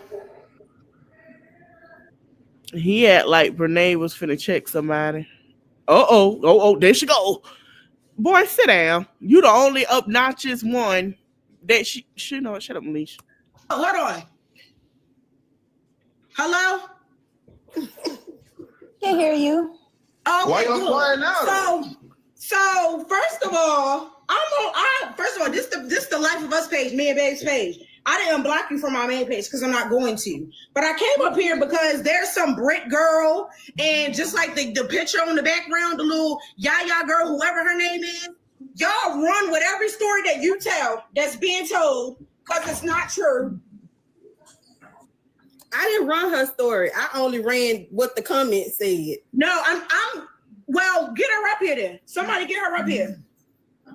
He had like Brenay was finna check somebody. Oh, there she go. Boy, sit down. You the only obnoxious one that she know. Shut up, Alicia. Oh, hold on. Hello? Can't hear you. Okay, Why y'all good. quiet now? So first of all, this the Life of Us page, me and Babe's page. I didn't unblock you from my main page because I'm not going to. But I came up here because there's some Brit girl, and just like the picture on the background, the little Yaya girl, whoever her name is, y'all run with every story that you tell that's being told because it's not true. I didn't run her story. I only ran what the comments said. No, well, get her up here then. Somebody get her up here.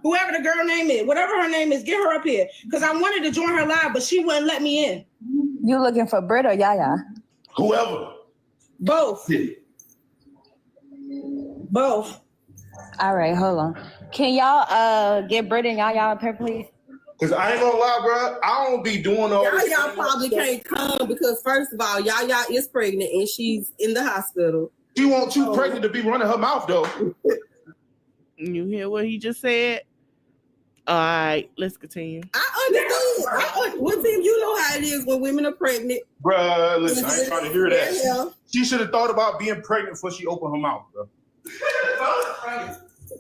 Whoever the girl name is, whatever her name is, get her up here. Because I wanted to join her live, but she wouldn't let me in. You looking for Brit or Yaya? Whoever. Both. Yeah. Both. All right, hold on. Can y'all get Brit and Yaya up here, please? Because I ain't gonna lie, bro. I don't be doing all this. Y'all probably can't come because, first of all, Yaya is pregnant and she's in the hospital. She won't too pregnant to be running her mouth, though. You hear what he just said? All right, let's continue. I understand. Well, Tim, you know how it is when women are pregnant. Bruh, listen, I ain't trying to hear that. Yeah. She should have thought about being pregnant before she opened her mouth, bro.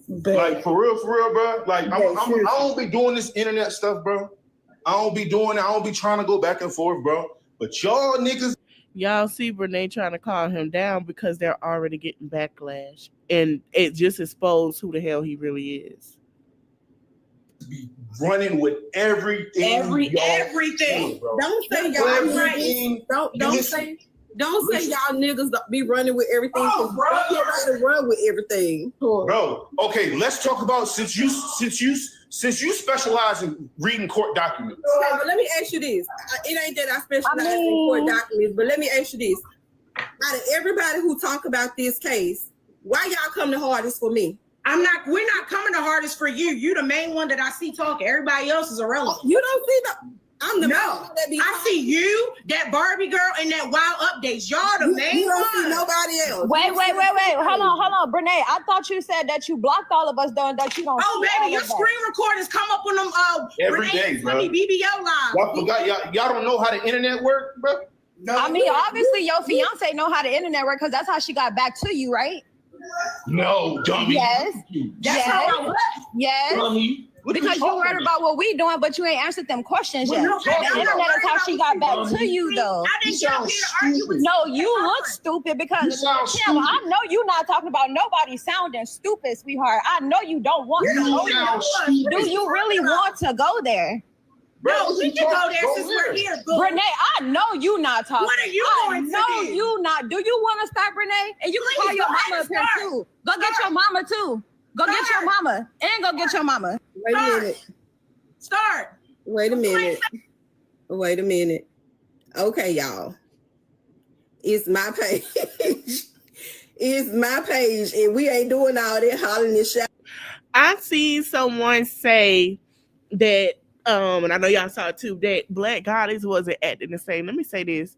Like, for real, bro. Like, I don't be doing this internet stuff, bro. I don't be doing it. I don't be trying to go back and forth, bro. But y'all niggas. Y'all see Brenay trying to calm him down because they're already getting backlash. And it just exposed who the hell he really is. Be running with everything. Everything. Bro. Don't say y'all niggas. Don't say y'all niggas be running with everything. Oh, bro. Don't to run with everything. Bro, okay, let's talk about since you specialize in reading court documents. Okay, but let me ask you this. It ain't that I specialize in court documents, but let me ask you this. Out of everybody who talk about this case, why y'all come the hardest for me? We're not coming the hardest for you. You the main one that I see talking. Everybody else is irrelevant. You don't see I'm the no. that be I see you, that Barbie girl, and that Wild Updates. Y'all the main You don't one. see nobody else. Wait. Hold on, Brenay. I thought you said that you blocked all of us, though, and that you don't. Oh, baby, your screen recorders come up on them. Every day, bro. BBL live. Y'all forgot y'all don't know how the internet work, bro. No, I mean, obviously, your fiance know how the internet work because that's how she got back to you, right? No, dummy. Yes. Yes. Dummy. Because you worried about what we doing, but you ain't answered them questions yet. No, the internet is how she got back to you, though. I didn't come here to argue with No, you look stupid because Tim, I know you not talking about nobody sounding stupid, sweetheart. I know you don't want to go there. Do you really want to go there? No, we can go there since we're here. Brenay, I know you not talking. What are you going to do? I know you not. Do you want to start, Brenay? And you can call your mama up here too. Go get your mama too. Go get your mama and go get your mama. Wait a minute. Start. Wait a minute. Okay, y'all. It's my page. It's my page, and we ain't doing all that hollering and shouting. I seen someone say that, and I know y'all saw it too, that Black Goddess wasn't acting the same. Let me say this.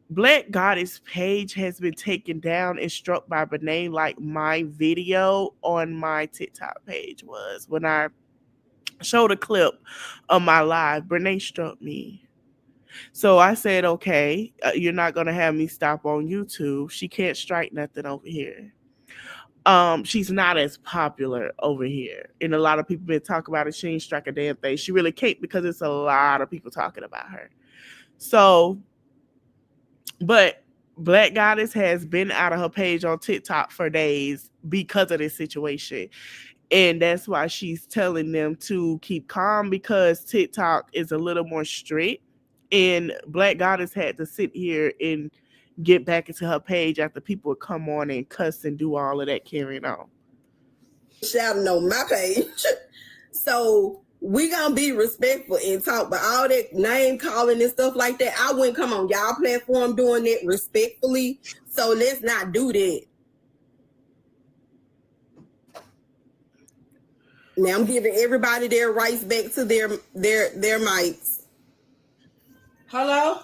Black Goddess page has been taken down and struck by Brenay like my video on my TikTok page was. When I showed a clip of my live, Brenay struck me. So I said, okay, you're not going to have me stop on YouTube. She can't strike nothing over here. She's not as popular over here. And a lot of people been talking about it. She ain't strike a damn thing. She really can't because it's a lot of people talking about her. So, but Black Goddess has been out of her page on TikTok for days because of this situation. And that's why she's telling them to keep calm because TikTok is a little more strict. And Black Goddess had to sit here and get back into her page after people would come on and cuss and do all of that carrying on. Shouting on my page. So we gonna be respectful and talk, but all that name calling and stuff like that, I wouldn't come on y'all platform doing that respectfully. So let's not do that. Now I'm giving everybody their rights back to their mics. Hello?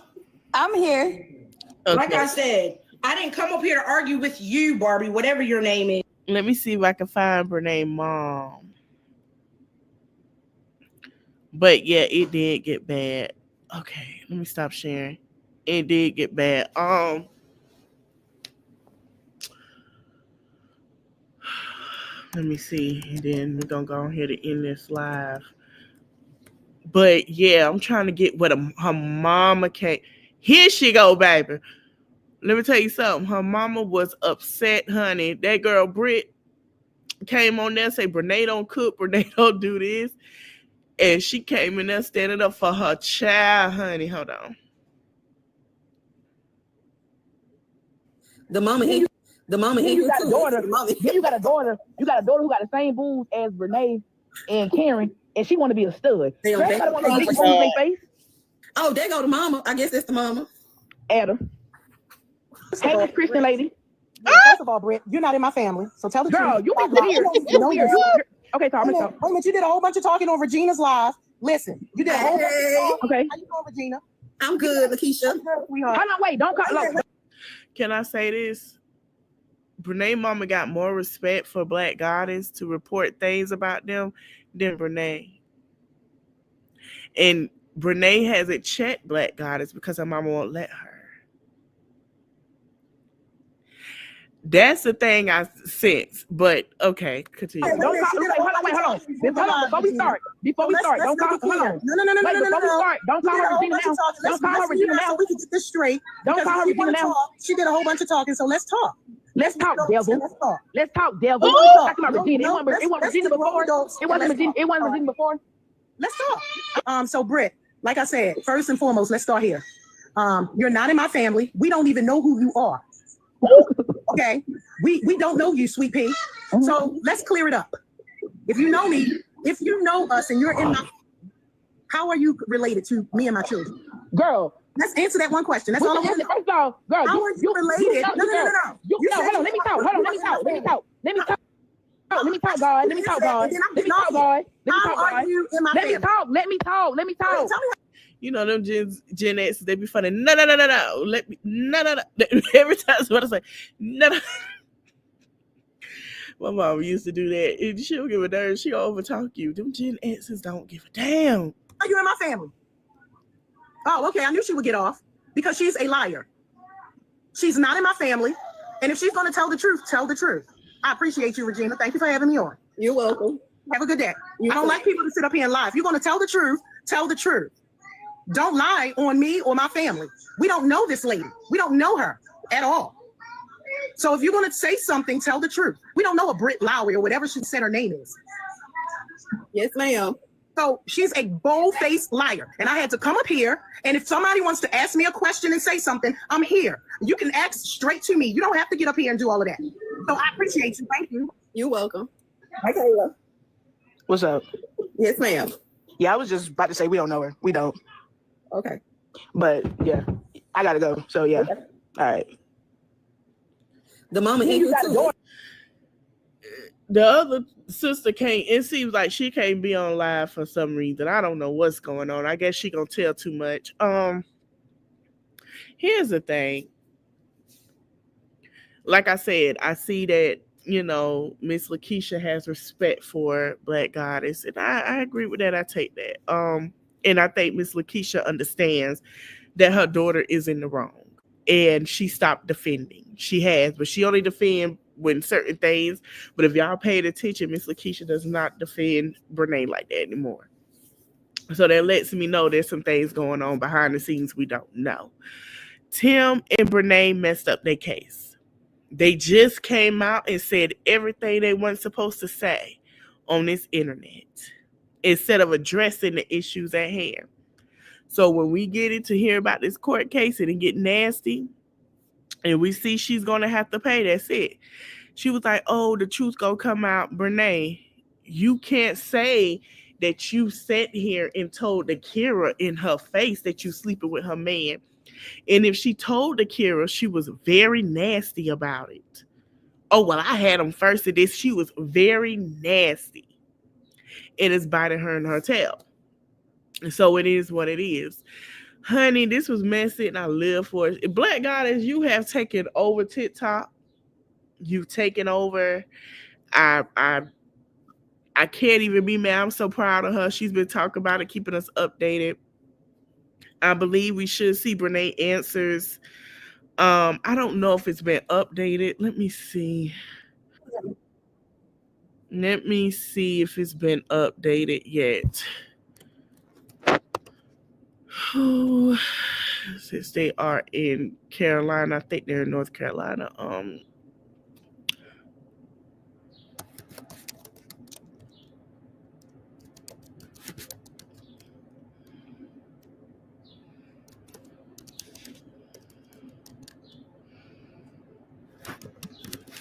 I'm here. Okay. Like I said, I didn't come up here to argue with you, Barbie, whatever your name is. Let me see if I can find Brenay mom. But yeah, it did get bad. Okay, let me stop sharing. It did get bad. Let me see. And then we're gonna go ahead and end this live. But yeah, I'm trying to get what her mama came. Here she go, baby. Let me tell you something. Her mama was upset, honey. That girl Britt came on there and say, Brenay don't cook, Brenay don't do this. And she came in there standing up for her child, honey. Hold on. The mama, Then you got a daughter. Then you got a daughter. You got a daughter who got the same boobs as Brenay and Karen, and she want to be a stud. Everybody want to big boobs in their face. Oh, there go the mama. I guess that's the mama. Adam. Hey, Miss Christian lady. Yeah, first of all, Britt, you're not in my family, so tell the truth. Girl, you be weird. You weird. Okay, so I'm gonna talk. Wait a minute, you did a whole bunch of talking on Regina's live. Listen, you did a whole bunch of talking. Okay. How you doing, Regina? I'm good, Lakeisha. Hold on, wait, don't call. Look. Can I say this? Brenay mama got more respect for Black Goddess to report things about them than Brenay. And Brenay hasn't checked Black Goddess because her mama won't let her. That's the thing I sense, but okay, continue. Don't call, wait, hold on. Before we start, don't call. Hold on. No. Don't call her Regina now. Don't call her Regina now. So we can get this straight. Don't call her Regina now. She did a whole bunch of talking, so let's talk. Let's talk, Devon. Let's talk, Devon. Talking about Regina. It wasn't Regina before. It wasn't Regina before. Let's talk. So Britt, like I said, first and foremost, let's start here. You're not in my family. We don't even know who you are. Okay, we don't know you, sweet pea. So let's clear it up. If you know me, if you know us, and you're in my, how are you related to me and my children? Girl, let's answer that one question. That's all I want to know. First of all, girl, how are you related? No. Hold on, let me talk. God. How are you in my family? Let me talk. You know them Gen X, they be funny. No. Let me no. Every time somebody say no. My mom used to do that. And she'll give a damn. She'll overtalk you. Them Gen X's don't give a damn. Are you in my family? Oh, okay. I knew she would get off because she's a liar. She's not in my family. And if she's going to tell the truth, tell the truth. I appreciate you, Regina. Thank you for having me on. You're welcome. Have a good day. I don't like people to sit up here and lie. If you're going to tell the truth, tell the truth. Don't lie on me or my family. We don't know this lady. We don't know her at all. So if you're going to say something, tell the truth. We don't know a Britt Lowry or whatever she said her name is. Yes, ma'am. So she's a bold-faced liar. And I had to come up here. And if somebody wants to ask me a question and say something, I'm here. You can ask straight to me. You don't have to get up here and do all of that. So I appreciate you. Thank you. You're welcome. Hi, Kayla. What's up? Yes, ma'am. Yeah, I was just about to say we don't know her. We don't. Okay. But yeah, I gotta go. So yeah. Okay. All right. The mama in here too. The other sister can't. It seems like she can't be on live for some reason. I don't know what's going on. I guess she gonna tell too much. Here's the thing. Like I said, I see that Miss Lakeisha has respect for Black Goddess, and I agree with that. I take that. And I think Miss Lakeisha understands that her daughter is in the wrong, and she stopped defending. She has, but she only defends when certain things. But if y'all paid attention, Miss Lakeisha does not defend Brenay like that anymore. So that lets me know there's some things going on behind the scenes we don't know. Tim and Brenay messed up their case. They just came out and said everything they weren't supposed to say on this internet instead of addressing the issues at hand. So when we get into hear about this court case and it get nasty and we see she's going to have to pay, that's it. She was like, oh, the truth going to come out. Brenay, you can't say that you sat here and told the Kira in her face that you sleeping with her man. And if she told the Kira, she was very nasty about it. Oh, well, I had him first of this. She was very nasty. It is biting her in her tail. So it is what it is. Honey, this was messy and I live for it. Black Goddess, you have taken over TikTok. You've taken over. I I I can't even be mad. I'm so proud of her. She's been talking about it, keeping us updated. I believe we should see Brenay answers. I don't know if it's been updated. Let me see. Let me see if it's been updated yet. Oh, since they are in Carolina, I think they're in North Carolina.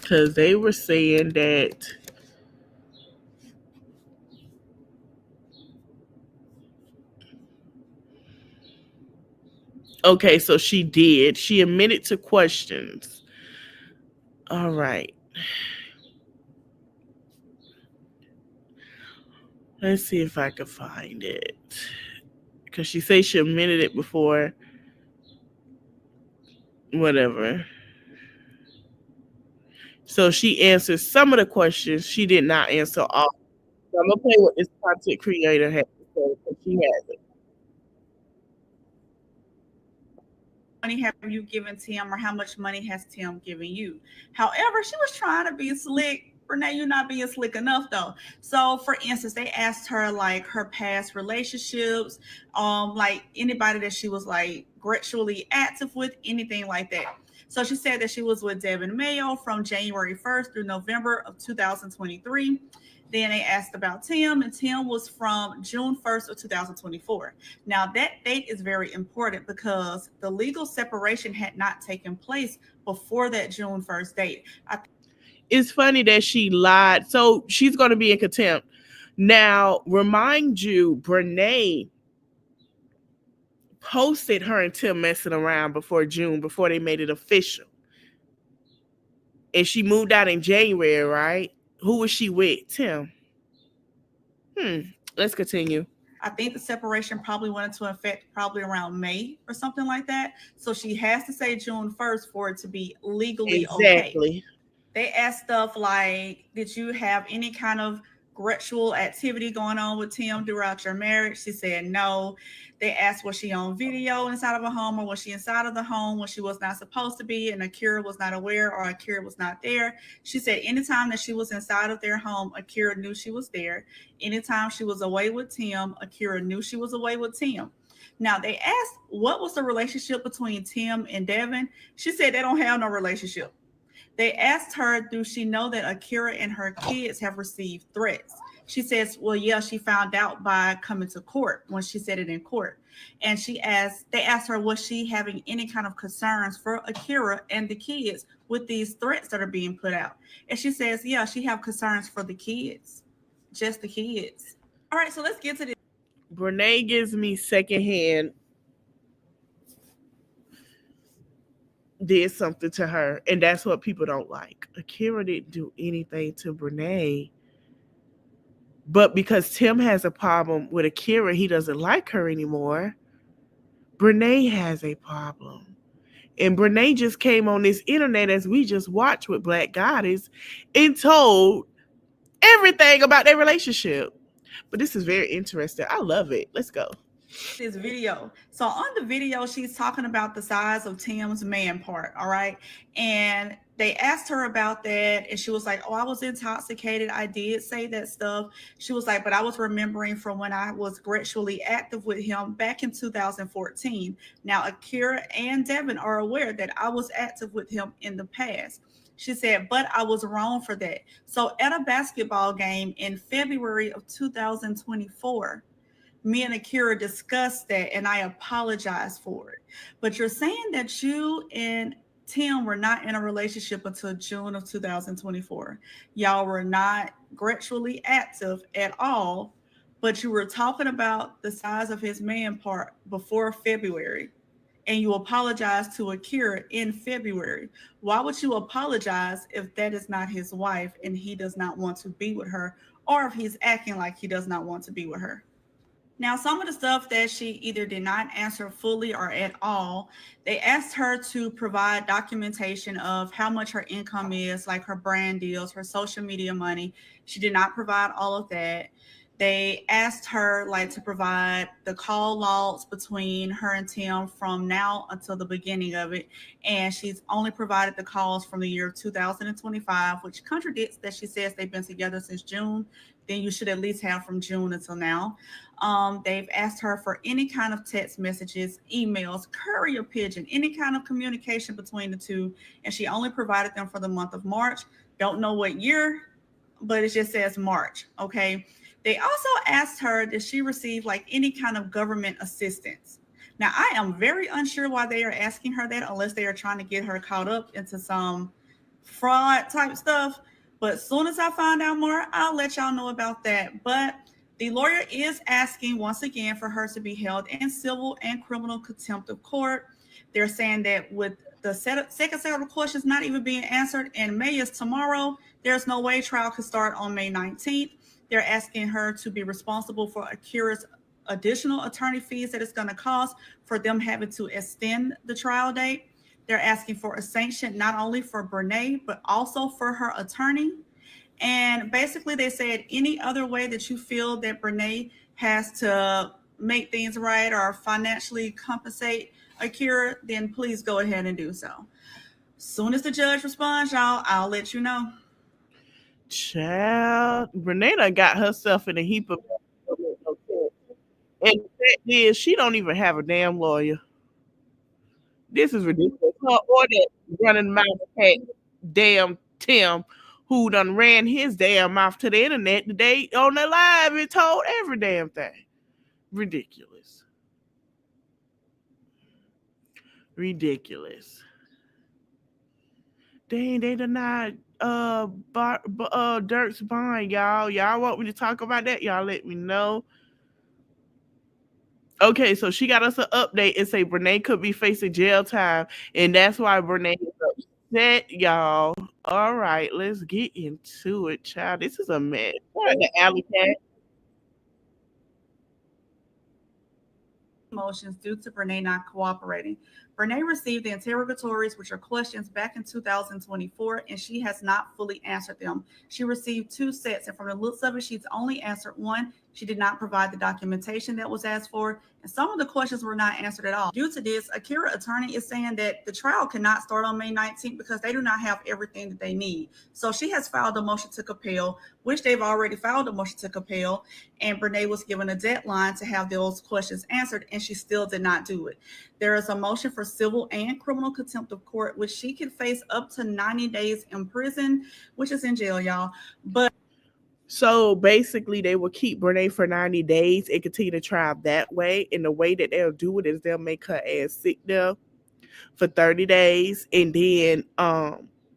Because they were saying that okay, so she did. She admitted to questions. All right. Let's see if I can find it. Because she says she admitted it before. Whatever. So she answered some of the questions. She did not answer all. So I'm going to play what this content creator had to say because she has it. Money have you given Tim, or how much money has Tim given you? However, she was trying to be slick. Brenay, you're not being slick enough though. So for instance, they asked her like her past relationships, like anybody that she was like sexually active with, anything like that. So she said that she was with Devon Mayo from January 1st through November of 2023. Then they asked about Tim, and Tim was from June 1st of 2024. Now, that date is very important because the legal separation had not taken place before that June 1st date. It's funny that she lied. So she's going to be in contempt. Now, remind you, Brenay posted her and Tim messing around before June, before they made it official. And she moved out in January, right? Who was she with? Tim. Let's continue. I think the separation probably went into effect probably around May or something like that. So she has to say June 1st for it to be legally okay. They asked stuff like, did you have any kind of sexual activity going on with Tim throughout your marriage? She said no. They asked, was she on video inside of a home, or was she inside of the home when she was not supposed to be and Akira was not aware, or Akira was not there? She said anytime that she was inside of their home, Akira knew she was there. Anytime she was away with Tim, Akira knew she was away with Tim. Now, they asked what was the relationship between Tim and Devon. She said they don't have no relationship. They asked her, does she know that Akira and her kids have received threats? She says, well, yeah, she found out by coming to court when she said it in court. And they asked her, was she having any kind of concerns for Akira and the kids with these threats that are being put out? And she says, yeah, she have concerns for the kids, just the kids. All right, so let's get to this. Brenay gives me secondhand did something to her, and that's what people don't like. Akira didn't do anything to Brenay, but because Tim has a problem with Akira, he doesn't like her anymore. Brenay has a problem, and Brenay just came on this internet, as we just watched with Black Goddess, and told everything about their relationship. But this is very interesting. I love it. Let's go. This video. So on the video, she's talking about the size of Tim's man part. All right. And they asked her about that. And she was like, oh, I was intoxicated. I did say that stuff. She was like, but I was remembering from when I was sexually active with him back in 2014. Now, Akira and Devon are aware that I was active with him in the past. She said, but I was wrong for that. So at a basketball game in February of 2024, me and Akira discussed that, and I apologize for it. But you're saying that you and Tim were not in a relationship until June of 2024. Y'all were not sexually active at all, but you were talking about the size of his man part before February, and you apologized to Akira in February. Why would you apologize if that is not his wife and he does not want to be with her, or if he's acting like he does not want to be with her? Now, some of the stuff that she either did not answer fully or at all, they asked her to provide documentation of how much her income is, like her brand deals, her social media money. She did not provide all of that. They asked her to provide the call logs between her and Tim from now until the beginning of it. And she's only provided the calls from the year 2025, which contradicts that she says they've been together since June. Then you should at least have from June until now. They've asked her for any kind of text messages, emails, courier pigeon, any kind of communication between the two. And she only provided them for the month of March. Don't know what year, but it just says March. Okay. They also asked her, did she receive any kind of government assistance? Now, I am very unsure why they are asking her that, unless they are trying to get her caught up into some fraud type stuff. But as soon as I find out more, I'll let y'all know about that. But the lawyer is asking once again for her to be held in civil and criminal contempt of court. They're saying that with the second set of questions not even being answered, and May is tomorrow, there's no way trial could start on May 19th. They're asking her to be responsible for Akira's additional attorney fees that it's going to cost for them having to extend the trial date. They're asking for a sanction not only for Brenay, but also for her attorney. And basically they said any other way that you feel that Brenay has to make things right or financially compensate Akira, then please go ahead and do so. Soon as the judge responds, y'all, I'll let you know. Child, Brenay done got herself in a heap of, and the fact is, she don't even have a damn lawyer. This is ridiculous. Her or that running mouth had damn Tim, who done ran his damn mouth to the internet today on the live and told every damn thing. Ridiculous. Ridiculous. Dang, they denied Dirk's bond, y'all. Y'all want me to talk about that? Y'all let me know. Okay, so she got us an update and say Brenay could be facing jail time, and that's why Brenay is upset, y'all. All right, let's get into it, child. This is a mess. What the alley cat? Motions due to Brenay not cooperating. Brenay received the interrogatories, which are questions, back in 2024, and she has not fully answered them. She received 2 sets, and from the looks of it, she's only answered 1. She did not provide the documentation that was asked for, and some of the questions were not answered at all. Due to this, Akira attorney is saying that the trial cannot start on May 19th because they do not have everything that they need. So she has filed a motion to compel, which they've already filed a motion to compel, and Brenay was given a deadline to have those questions answered, and she still did not do it. There is a motion for civil and criminal contempt of court, which she could face up to 90 days in prison, which is in jail, y'all. But so basically, they will keep Brenay for 90 days and continue to try that way. And the way that they'll do it is they'll make her ass sick there for 30 days, and then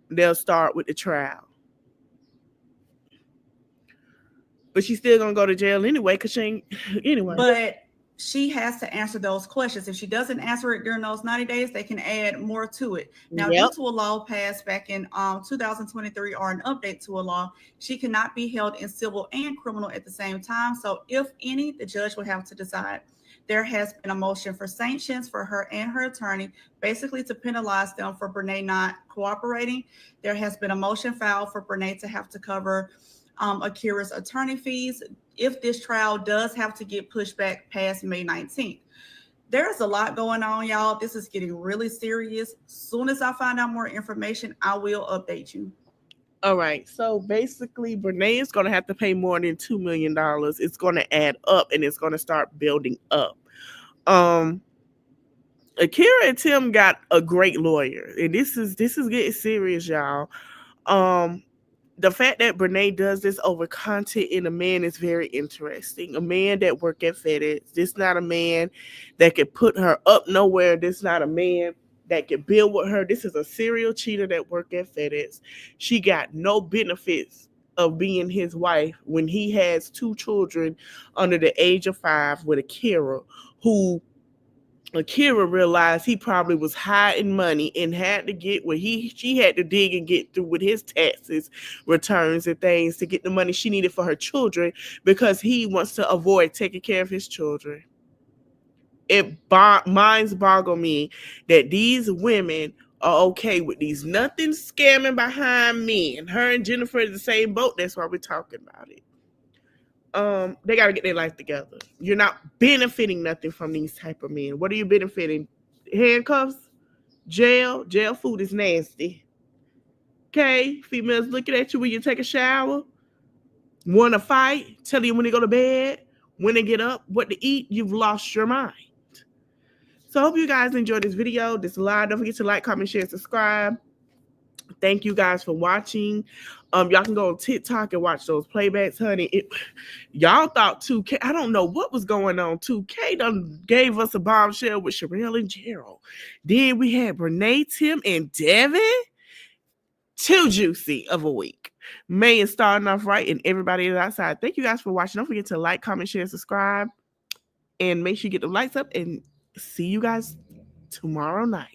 they'll start with the trial. But she's still gonna go to jail anyway, because she ain't anyway. But she has to answer those questions. If she doesn't answer it during those 90 days, they can add more to it. Now, due to a law passed back in 2023, or an update to a law, she cannot be held in civil and criminal at the same time. So if any, the judge will have to decide. There has been a motion for sanctions for her and her attorney, basically to penalize them for Brenay not cooperating. There has been a motion filed for Brenay to have to cover Akira's attorney fees if this trial does have to get pushed back past May 19th. There's a lot going on, y'all. This is getting really serious. Soon as I find out more information, I will update you. All right. So basically, Brenay is going to have to pay more than $2 million. It's going to add up, and it's going to start building up. Akira and Tim got a great lawyer, and this is getting serious, y'all. The fact that Brenay does this over content in a man is very interesting. A man that work at FedEx. This not a man that can put her up nowhere. This not a man that can build with her. This is a serial cheater that work at FedEx. She got no benefits of being his wife when he has 2 children under the age of 5 with Akira, who Akira realized he probably was hiding money and had to get what she had to dig and get through with his taxes returns and things to get the money she needed for her children because he wants to avoid taking care of his children. It minds boggle me that these women are okay with these nothing scamming behind me, and her and Jennifer is the same boat. That's why we're talking about it. They got to get their life together. You're not benefiting nothing from these type of men. What are you benefiting? Handcuffs? Jail? Jail food is nasty. Okay? Females looking at you when you take a shower. Want to fight? Tell you when they go to bed. When they get up, what to eat. You've lost your mind. So I hope you guys enjoyed this video, this live. Don't forget to like, comment, share, subscribe. Thank you guys for watching. Y'all can go on TikTok and watch those playbacks, honey. Y'all thought 2K, I don't know what was going on. 2K done gave us a bombshell with Sherelle and Gerald. Then we had Brenay, Tim, and Devon. Too juicy of a week. May is starting off right, and everybody is outside. Thank you guys for watching. Don't forget to like, comment, share, subscribe, and make sure you get the lights up, and see you guys tomorrow night.